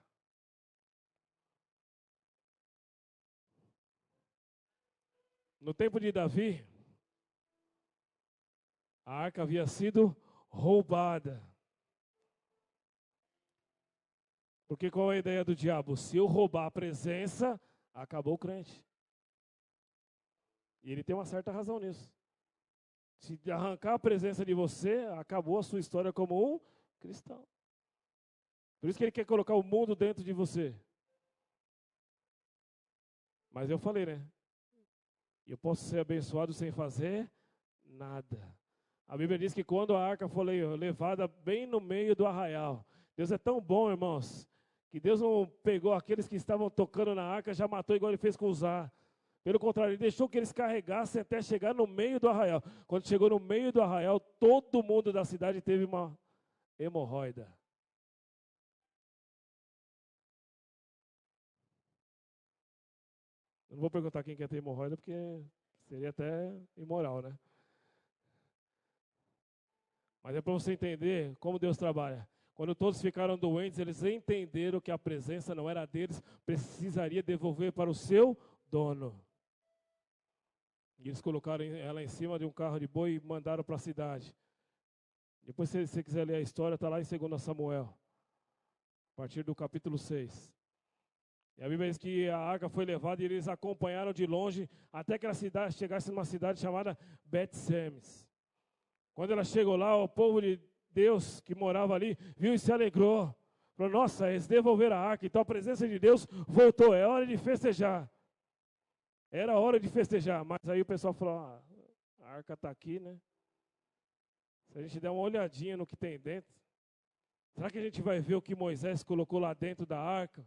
Speaker 1: No tempo de Davi, a arca havia sido roubada. Porque qual é a ideia do diabo? Se eu roubar a presença, acabou o crente. E ele tem uma certa razão nisso. Se arrancar a presença de você, acabou a sua história como um cristão. Por isso que ele quer colocar o mundo dentro de você. Mas eu falei, né? Eu posso ser abençoado sem fazer nada. A Bíblia diz que quando a arca foi levada bem no meio do arraial, Deus é tão bom, irmãos, que Deus não pegou aqueles que estavam tocando na arca, já matou igual ele fez com Uzá. Pelo contrário, ele deixou que eles carregassem até chegar no meio do arraial. Quando chegou no meio do arraial, todo mundo da cidade teve uma hemorroida. Eu não vou perguntar quem quer ter hemorroida, porque seria até imoral, né? Mas é para você entender como Deus trabalha. Quando todos ficaram doentes, eles entenderam que a presença não era deles, precisaria devolver para o seu dono. E eles colocaram ela em cima de um carro de boi e mandaram para a cidade. Depois, se você quiser ler a história, está lá em 2 Samuel, a partir do capítulo 6. E a Bíblia diz que a arca foi levada e eles acompanharam de longe até que a cidade chegasse numa cidade chamada Bet-Semes. Quando ela chegou lá, o povo de Deus que morava ali viu e se alegrou. Falou, nossa, eles devolveram a arca, então a presença de Deus voltou, é hora de festejar. Era hora de festejar, mas aí o pessoal falou, a arca está aqui, né? Se a gente der uma olhadinha no que tem dentro, será que a gente vai ver o que Moisés colocou lá dentro da arca?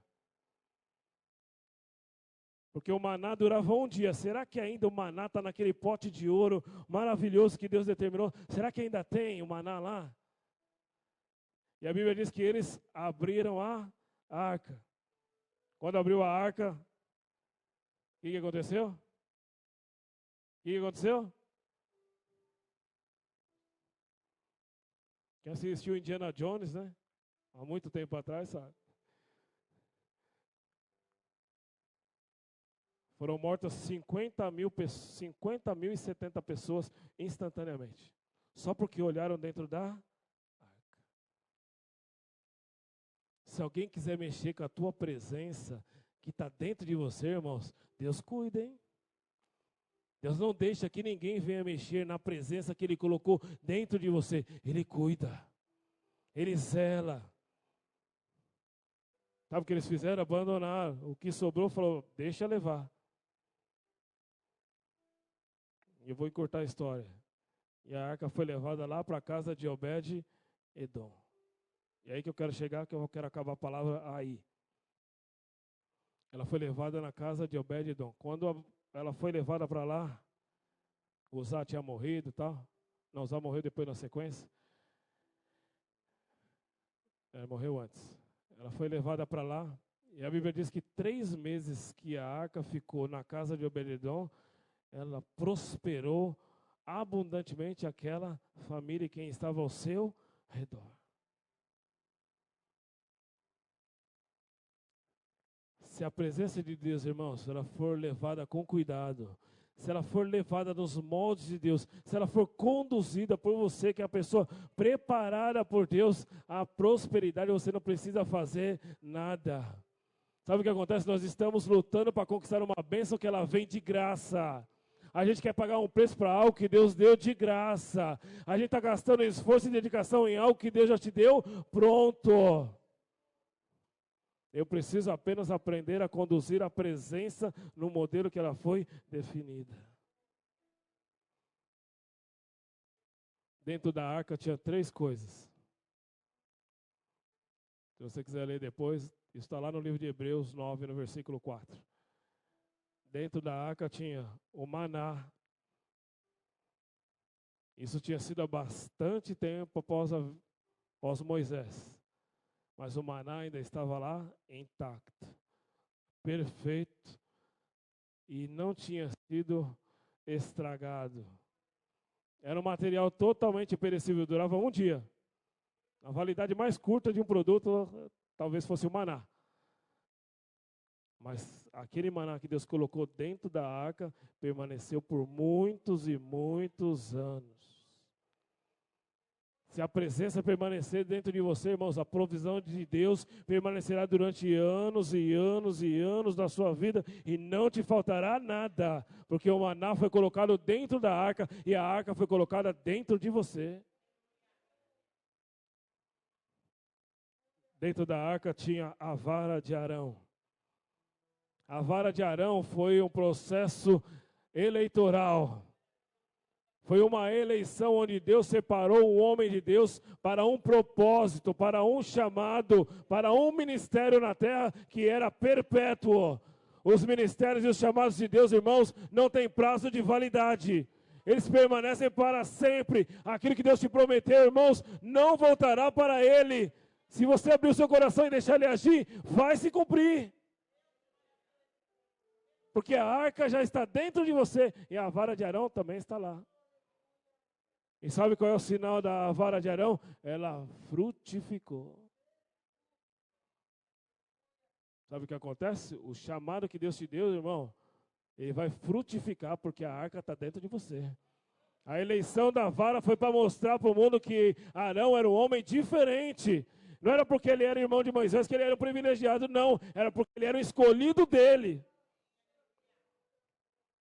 Speaker 1: Porque o maná durava um dia. Será que ainda o maná está naquele pote de ouro maravilhoso que Deus determinou? Será que ainda tem o maná lá? E a Bíblia diz que eles abriram a arca. Quando abriu a arca, o que aconteceu? O que aconteceu? Quem assistiu Indiana Jones, né? Há muito tempo atrás, sabe? Foram mortas 50.070 pessoas instantaneamente. Só porque olharam dentro da arca. Se alguém quiser mexer com a tua presença, que está dentro de você, irmãos, Deus cuida, hein? Deus não deixa que ninguém venha mexer na presença que Ele colocou dentro de você. Ele cuida. Ele zela. Sabe o que eles fizeram? Abandonaram. O que sobrou, falou, deixa levar. E eu vou encurtar a história. E a arca foi levada lá para a casa de Obed-Edom. E aí que eu quero chegar, que eu quero acabar a palavra aí. Ela foi levada na casa de Obed-Edom. Quando ela foi levada para lá, Uzá tinha morrido e tal. Não, Uzá morreu depois na sequência. Ela morreu antes. Ela foi levada para lá. E a Bíblia diz que 3 meses que a arca ficou na casa de Obed-Edom, ela prosperou abundantemente aquela família e quem estava ao seu redor. Se a presença de Deus, irmãos, se ela for levada com cuidado, se ela for levada nos moldes de Deus, se ela for conduzida por você, que é a pessoa preparada por Deus, a prosperidade, você não precisa fazer nada. Sabe o que acontece? Nós estamos lutando para conquistar uma bênção que ela vem de graça. A gente quer pagar um preço para algo que Deus deu de graça. A gente está gastando esforço e dedicação em algo que Deus já te deu pronto. Eu preciso apenas aprender a conduzir a presença no modelo que ela foi definida. Dentro da arca tinha 3 coisas. Se você quiser ler depois, está lá no livro de Hebreus 9, no versículo 4. Dentro da arca tinha o maná. Isso tinha sido há bastante tempo após Moisés. Mas o maná ainda estava lá intacto, perfeito, e não tinha sido estragado. Era um material totalmente perecível, durava um dia. A validade mais curta de um produto talvez fosse o maná. Mas aquele maná que Deus colocou dentro da arca permaneceu por muitos e muitos anos. Se a presença permanecer dentro de você, irmãos, a provisão de Deus permanecerá durante anos e anos e anos da sua vida e não te faltará nada, porque o maná foi colocado dentro da arca e a arca foi colocada dentro de você. Dentro da arca tinha a vara de Arão. A vara de Arão foi um processo eleitoral. Foi uma eleição onde Deus separou o homem de Deus para um propósito, para um chamado, para um ministério na terra que era perpétuo. Os ministérios e os chamados de Deus, irmãos, não têm prazo de validade. Eles permanecem para sempre. Aquilo que Deus te prometeu, irmãos, não voltará para Ele. Se você abrir o seu coração e deixar Ele agir, vai se cumprir. Porque a arca já está dentro de você e a vara de Arão também está lá. E sabe qual é o sinal da vara de Arão? Ela frutificou. Sabe o que acontece? O chamado que Deus te deu, irmão, ele vai frutificar porque a arca está dentro de você. A eleição da vara foi para mostrar para o mundo que Arão era um homem diferente. Não era porque ele era irmão de Moisés que ele era um privilegiado, não. Era porque ele era o escolhido dele.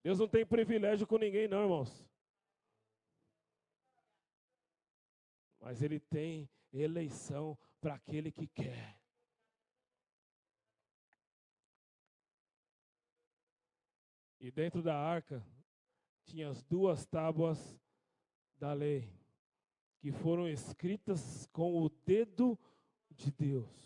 Speaker 1: Deus não tem privilégio com ninguém, não, irmãos. Mas Ele tem eleição para aquele que quer. E dentro da arca tinha as 2 tábuas da lei, que foram escritas com o dedo de Deus.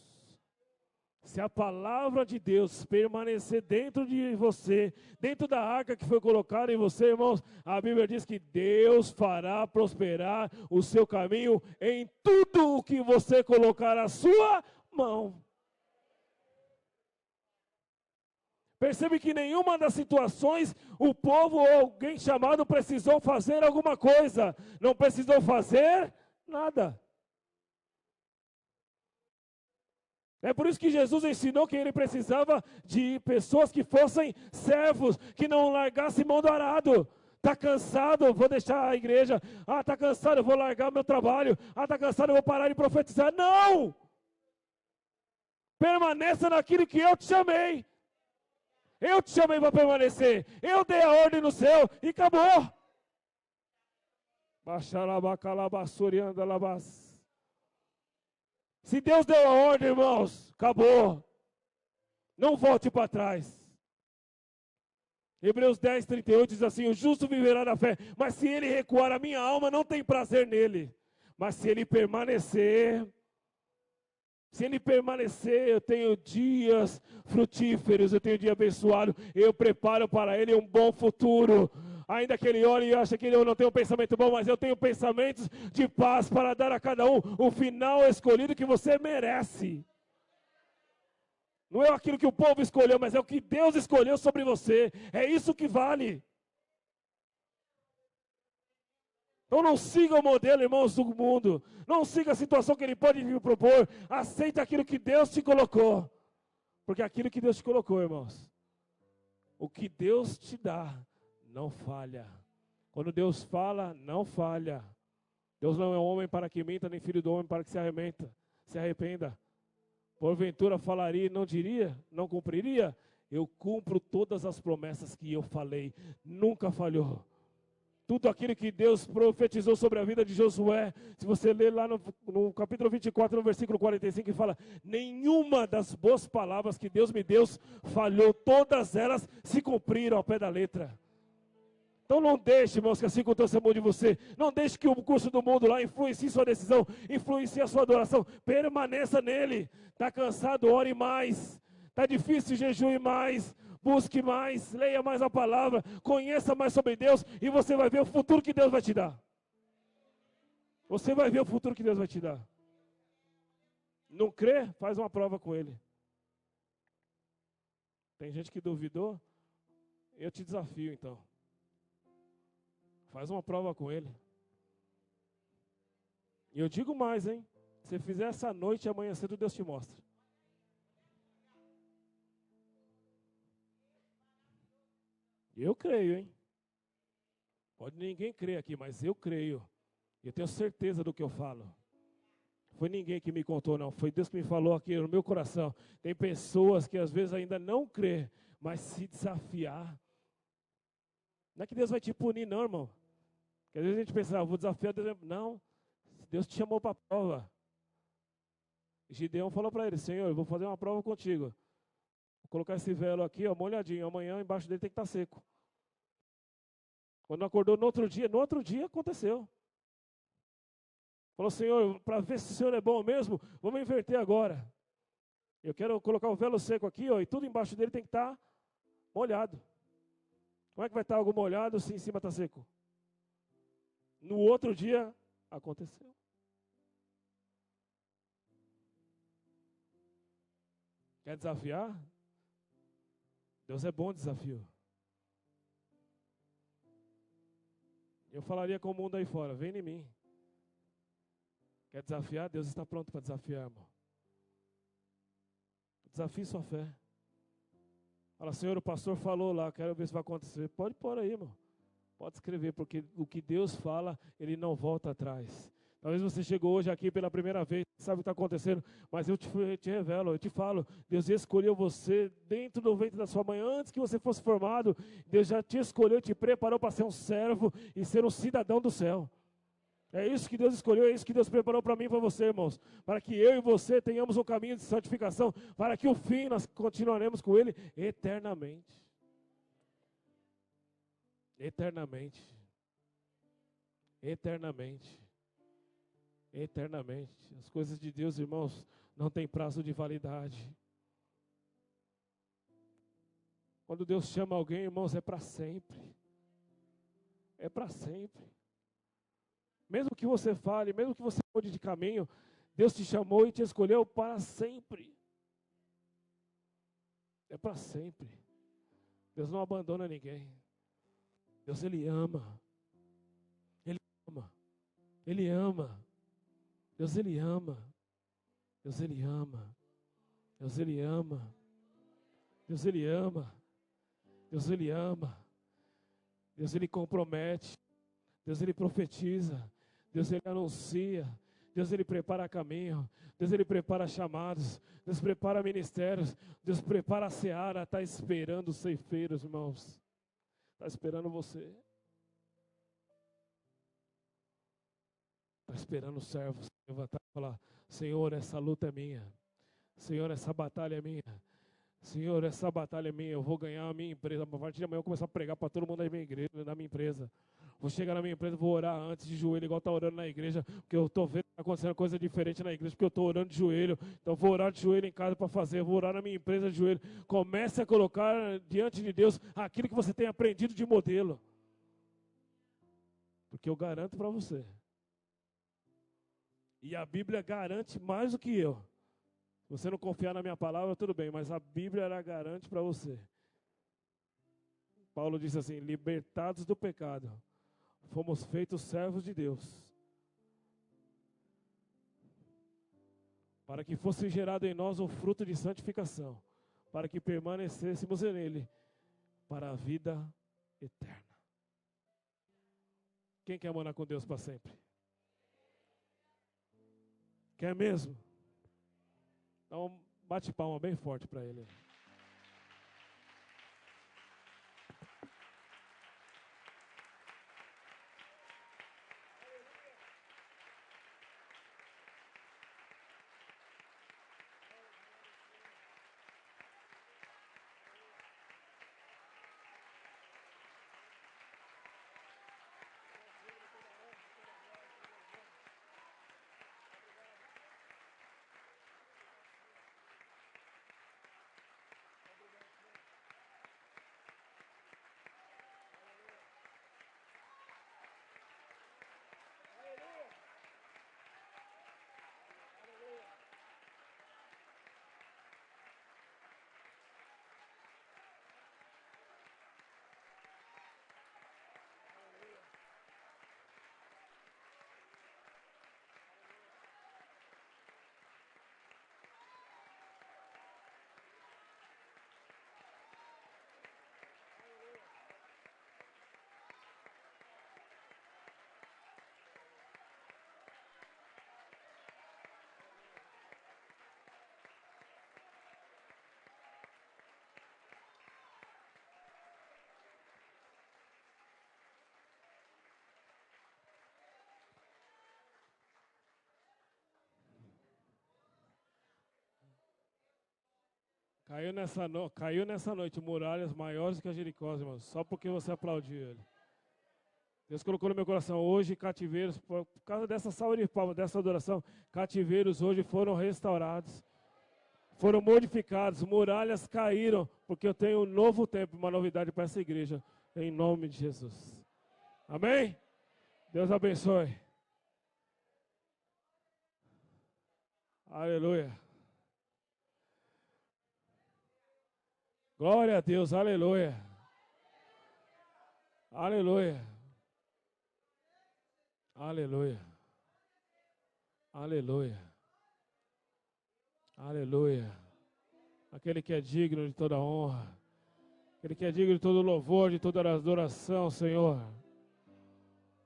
Speaker 1: Se a palavra de Deus permanecer dentro de você, dentro da arca que foi colocada em você, irmãos, a Bíblia diz que Deus fará prosperar o seu caminho em tudo o que você colocar a sua mão. Percebe que nenhuma das situações o povo ou alguém chamado precisou fazer alguma coisa, não precisou fazer nada. É por isso que Jesus ensinou que ele precisava de pessoas que fossem servos, que não largassem mão do arado. Está cansado, vou deixar a igreja. Ah, está cansado, eu vou largar meu trabalho. Ah, está cansado, eu vou parar de profetizar. Não! Permaneça naquilo que eu te chamei. Eu te chamei para permanecer. Eu dei a ordem no céu e acabou. Baixarabacalabassuriandalabas. Se Deus deu a ordem, irmãos, acabou. Não volte para trás. Hebreus 10, 38 diz assim: o justo viverá da fé, mas se ele recuar, a minha alma não tem prazer nele. Mas se ele permanecer, eu tenho dias frutíferos, eu tenho dia abençoado, eu preparo para ele um bom futuro. Ainda que ele olhe e ache que eu não tenho um pensamento bom, mas eu tenho pensamentos de paz para dar a cada um o final escolhido que você merece. Não é aquilo que o povo escolheu, mas é o que Deus escolheu sobre você. É isso que vale. Então não siga o modelo, irmãos, do mundo. Não siga a situação que ele pode lhe propor. Aceita aquilo que Deus te colocou. Porque aquilo que Deus te colocou, irmãos, o que Deus te dá, não falha. Quando Deus fala, não falha. Deus não é homem para que minta, nem filho do homem para que se arrependa. Porventura falaria e não diria, não cumpriria? Eu cumpro todas as promessas que eu falei. Nunca falhou. Tudo aquilo que Deus profetizou sobre a vida de Josué, se você ler lá no capítulo 24, no versículo 45, que fala: nenhuma das boas palavras que Deus me deu falhou, todas elas se cumpriram ao pé da letra. Então não deixe, irmãos, que a circunstância mude você. Não deixe que o curso do mundo lá influencie sua decisão, influencie a sua adoração. Permaneça nele. Está cansado? Ore mais. Está difícil? Jejue mais. Busque mais. Leia mais a palavra. Conheça mais sobre Deus. E você vai ver o futuro que Deus vai te dar. Você vai ver o futuro que Deus vai te dar. Não crê? Faz uma prova com ele. Tem gente que duvidou? Eu te desafio então. Faz uma prova com ele. E eu digo mais, hein? Se fizer essa noite, amanhã cedo Deus te mostra. Eu creio, hein? Pode ninguém crer aqui, mas eu creio. Eu tenho certeza do que eu falo. foi ninguém que me contou, não. Foi Deus que me falou aqui no meu coração. Tem pessoas que às vezes ainda não crê, mas se desafiar. Não é que Deus vai te punir, não, irmão. Porque às vezes a gente pensa, vou desafiar Deus. Não, Deus te chamou para a prova. Gideão falou para ele, Senhor, eu vou fazer uma prova contigo. Vou colocar esse velo aqui, ó, molhadinho. Amanhã embaixo dele tem que estar seco. Quando acordou no outro dia aconteceu. Falou, Senhor, para ver se o Senhor é bom mesmo, vamos inverter agora. Eu quero colocar o velo seco aqui, ó, e tudo embaixo dele tem que estar molhado. Como é que vai estar algo molhado se em cima está seco? No outro dia, aconteceu. Quer desafiar? Deus é bom desafio. Eu falaria com o mundo aí fora, vem em mim. Quer desafiar? Deus está pronto para desafiar, irmão. Desafie sua fé. Fala, Senhor, o pastor falou lá, quero ver se vai acontecer. Pode pôr aí, irmão. Pode escrever, porque o que Deus fala, Ele não volta atrás. Talvez você chegou hoje aqui pela primeira vez, sabe o que está acontecendo, mas eu te revelo, eu te falo, Deus escolheu você dentro do ventre da sua mãe, antes que você fosse formado, Deus já te escolheu, te preparou para ser um servo e ser um cidadão do céu. É isso que Deus escolheu, é isso que Deus preparou para mim e para você, irmãos. Para que eu e você tenhamos um caminho de santificação, para que o fim nós continuaremos com Ele eternamente. Eternamente. Eternamente. Eternamente. As coisas de Deus, irmãos, não tem prazo de validade. Quando Deus chama alguém, irmãos, é para sempre. É para sempre. Mesmo que você fale, mesmo que você mude de caminho, Deus te chamou e te escolheu para sempre. É para sempre. Deus não abandona ninguém. Deus, Ele ama. Ele ama. Ele ama. Deus, Ele ama. Deus, Ele ama. Deus, Ele ama. Deus, Ele ama. Deus, Ele ama. Deus, Ele compromete. Deus, Ele profetiza. Deus, Ele anuncia. Deus, Ele prepara caminho. Deus, Ele prepara chamados. Deus prepara ministérios. Deus prepara a seara. Está esperando os ceifeiros, irmãos. Está esperando você. Está esperando os servos levantar e falar, Senhor, essa luta é minha. Senhor, essa batalha é minha. Senhor, essa batalha é minha. Eu vou ganhar a minha empresa. A partir de amanhã eu vou começar a pregar para todo mundo da minha igreja, na minha empresa. Vou chegar na minha empresa, vou orar antes de joelho, igual está orando na igreja, porque eu estou vendo que está acontecendo coisa diferente na igreja, porque eu estou orando de joelho. Então vou orar de joelho em casa para fazer, vou orar na minha empresa de joelho. Comece a colocar diante de Deus aquilo que você tem aprendido de modelo. Porque eu garanto para você. E a Bíblia garante mais do que eu. Se você não confiar na minha palavra, tudo bem, mas a Bíblia ela garante para você. Paulo disse assim, libertados do pecado, fomos feitos servos de Deus. Para que fosse gerado em nós o fruto de santificação, para que permanecêssemos nele, para a vida eterna. Quem quer morar com Deus para sempre? Quer mesmo? Então, bate palma bem forte para ele. Caiu nessa noite muralhas maiores que a Jericó, irmãos, só porque você aplaudiu ele. Deus colocou no meu coração hoje cativeiros, por causa dessa salva de palmas, dessa adoração, cativeiros hoje foram restaurados, foram modificados, muralhas caíram, porque eu tenho um novo tempo, uma novidade para essa igreja, em nome de Jesus. Amém? Deus abençoe. Aleluia. Glória a Deus, aleluia. Aleluia. Aleluia. Aleluia. Aleluia. Aquele que é digno de toda honra. Aquele que é digno de todo louvor, de toda adoração, Senhor.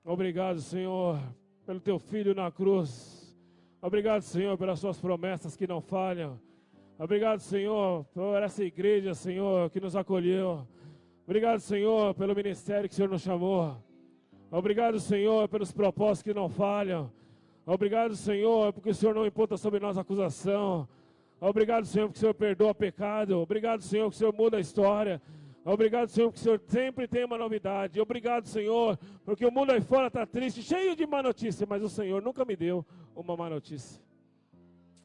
Speaker 1: Obrigado, Senhor, pelo teu filho na cruz. Obrigado, Senhor, pelas suas promessas que não falham. Obrigado, Senhor, por essa igreja, Senhor, que nos acolheu. Obrigado, Senhor, pelo ministério que o Senhor nos chamou. Obrigado, Senhor, pelos propósitos que não falham. Obrigado, Senhor, porque o Senhor não imputa sobre nós acusação. Obrigado, Senhor, porque o Senhor perdoa pecado. Obrigado, Senhor, porque o Senhor muda a história. Obrigado, Senhor, porque o Senhor sempre tem uma novidade. Obrigado, Senhor, porque o mundo aí fora está triste, cheio de má notícia, mas o Senhor nunca me deu uma má notícia.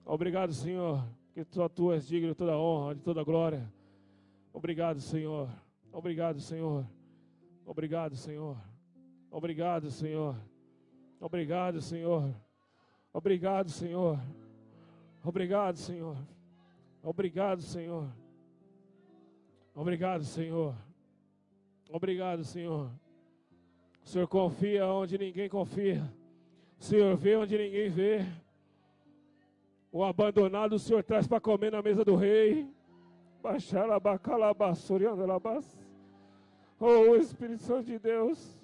Speaker 1: Obrigado, Senhor, porque só Tu és digno de toda honra, de toda glória. Obrigado, Senhor. Obrigado, Senhor. Obrigado, Senhor. Obrigado, Senhor. Obrigado, Senhor. Obrigado, Senhor. Obrigado, Senhor. Obrigado, Senhor. Obrigado, Senhor. Obrigado, Senhor. O Senhor confia onde ninguém confia. O Senhor vê onde ninguém vê. O abandonado o Senhor traz para comer na mesa do rei. Oh, Espírito Santo de Deus.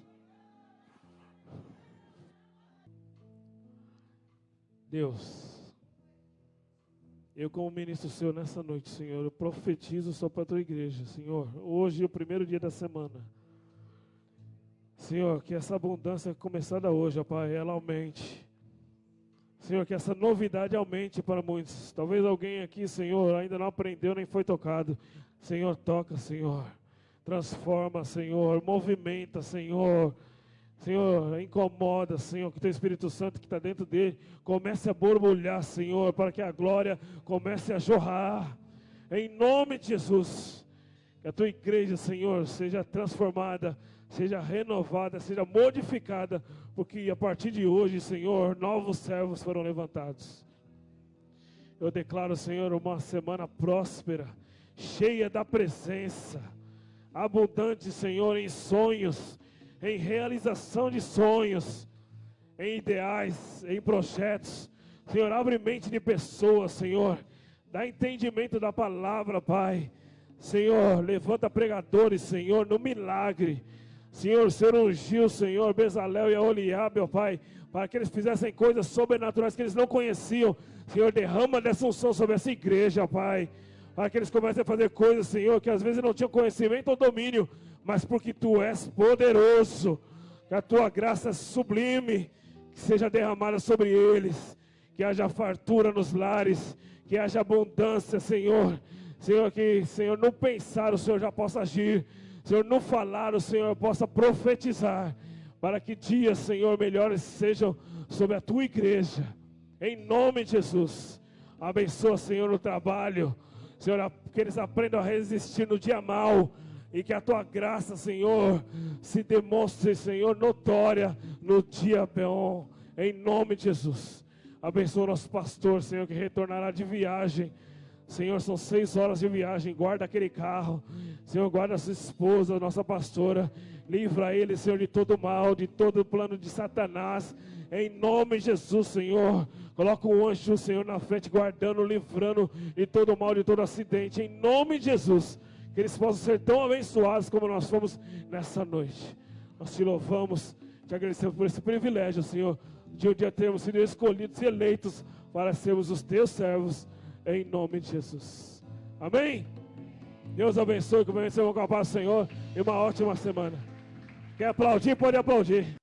Speaker 1: Deus, eu como ministro seu nessa noite, Senhor, eu profetizo só para a tua igreja, Senhor, hoje é o primeiro dia da semana. Senhor, que essa abundância começada hoje, ó Pai, ela aumente. Senhor, que essa novidade aumente para muitos. Talvez alguém aqui, Senhor, ainda não aprendeu nem foi tocado. Senhor, toca, Senhor. Transforma, Senhor. Movimenta, Senhor. Senhor, incomoda, Senhor, que o Teu Espírito Santo que está dentro dele comece a borbulhar, Senhor, para que a glória comece a jorrar. Em nome de Jesus. Que a Tua igreja, Senhor, seja transformada, seja renovada, seja modificada, porque a partir de hoje, Senhor, novos servos foram levantados. Eu declaro, Senhor, uma semana próspera, cheia da presença, abundante, Senhor, em sonhos, em realização de sonhos, em ideais, em projetos. Senhor, abre mente de pessoas, Senhor, dá entendimento da palavra, Pai. Senhor, levanta pregadores, Senhor, no milagre. Senhor, o Senhor ungiu, Senhor, Bezalel e Aholiabe, ó Pai, para que eles fizessem coisas sobrenaturais que eles não conheciam. Senhor, derrama dessa unção sobre essa igreja, Pai, para que eles comecem a fazer coisas, Senhor, que às vezes não tinham conhecimento ou domínio, mas porque Tu és poderoso, que a Tua graça sublime, que seja derramada sobre eles, que haja fartura nos lares, que haja abundância, Senhor. Senhor, que, Senhor, não pensar, o Senhor já possa agir. Senhor, não falar, o Senhor possa profetizar, para que dias, Senhor, melhores sejam sobre a Tua igreja. Em nome de Jesus. Abençoa, Senhor, o trabalho. Senhor, que eles aprendam a resistir no dia mau. E que a Tua graça, Senhor, se demonstre, Senhor, notória no dia bom. Em nome de Jesus. Abençoa o nosso pastor, Senhor, que retornará de viagem. Senhor, são 6 horas de viagem, guarda aquele carro. Senhor, guarda a sua esposa, a nossa pastora. Livra ele, Senhor, de todo mal, de todo plano de Satanás. Em nome de Jesus, Senhor. Coloca um anjo, Senhor, na frente, guardando, livrando de todo mal, de todo acidente. Em nome de Jesus. Que eles possam ser tão abençoados como nós fomos nessa noite. Nós Te louvamos, Te agradecemos por esse privilégio, Senhor, de um dia termos sido escolhidos e eleitos para sermos os Teus servos. Em nome de Jesus. Amém? Deus abençoe, que você vai com a paz do Senhor e uma ótima semana. Quer aplaudir? Pode aplaudir.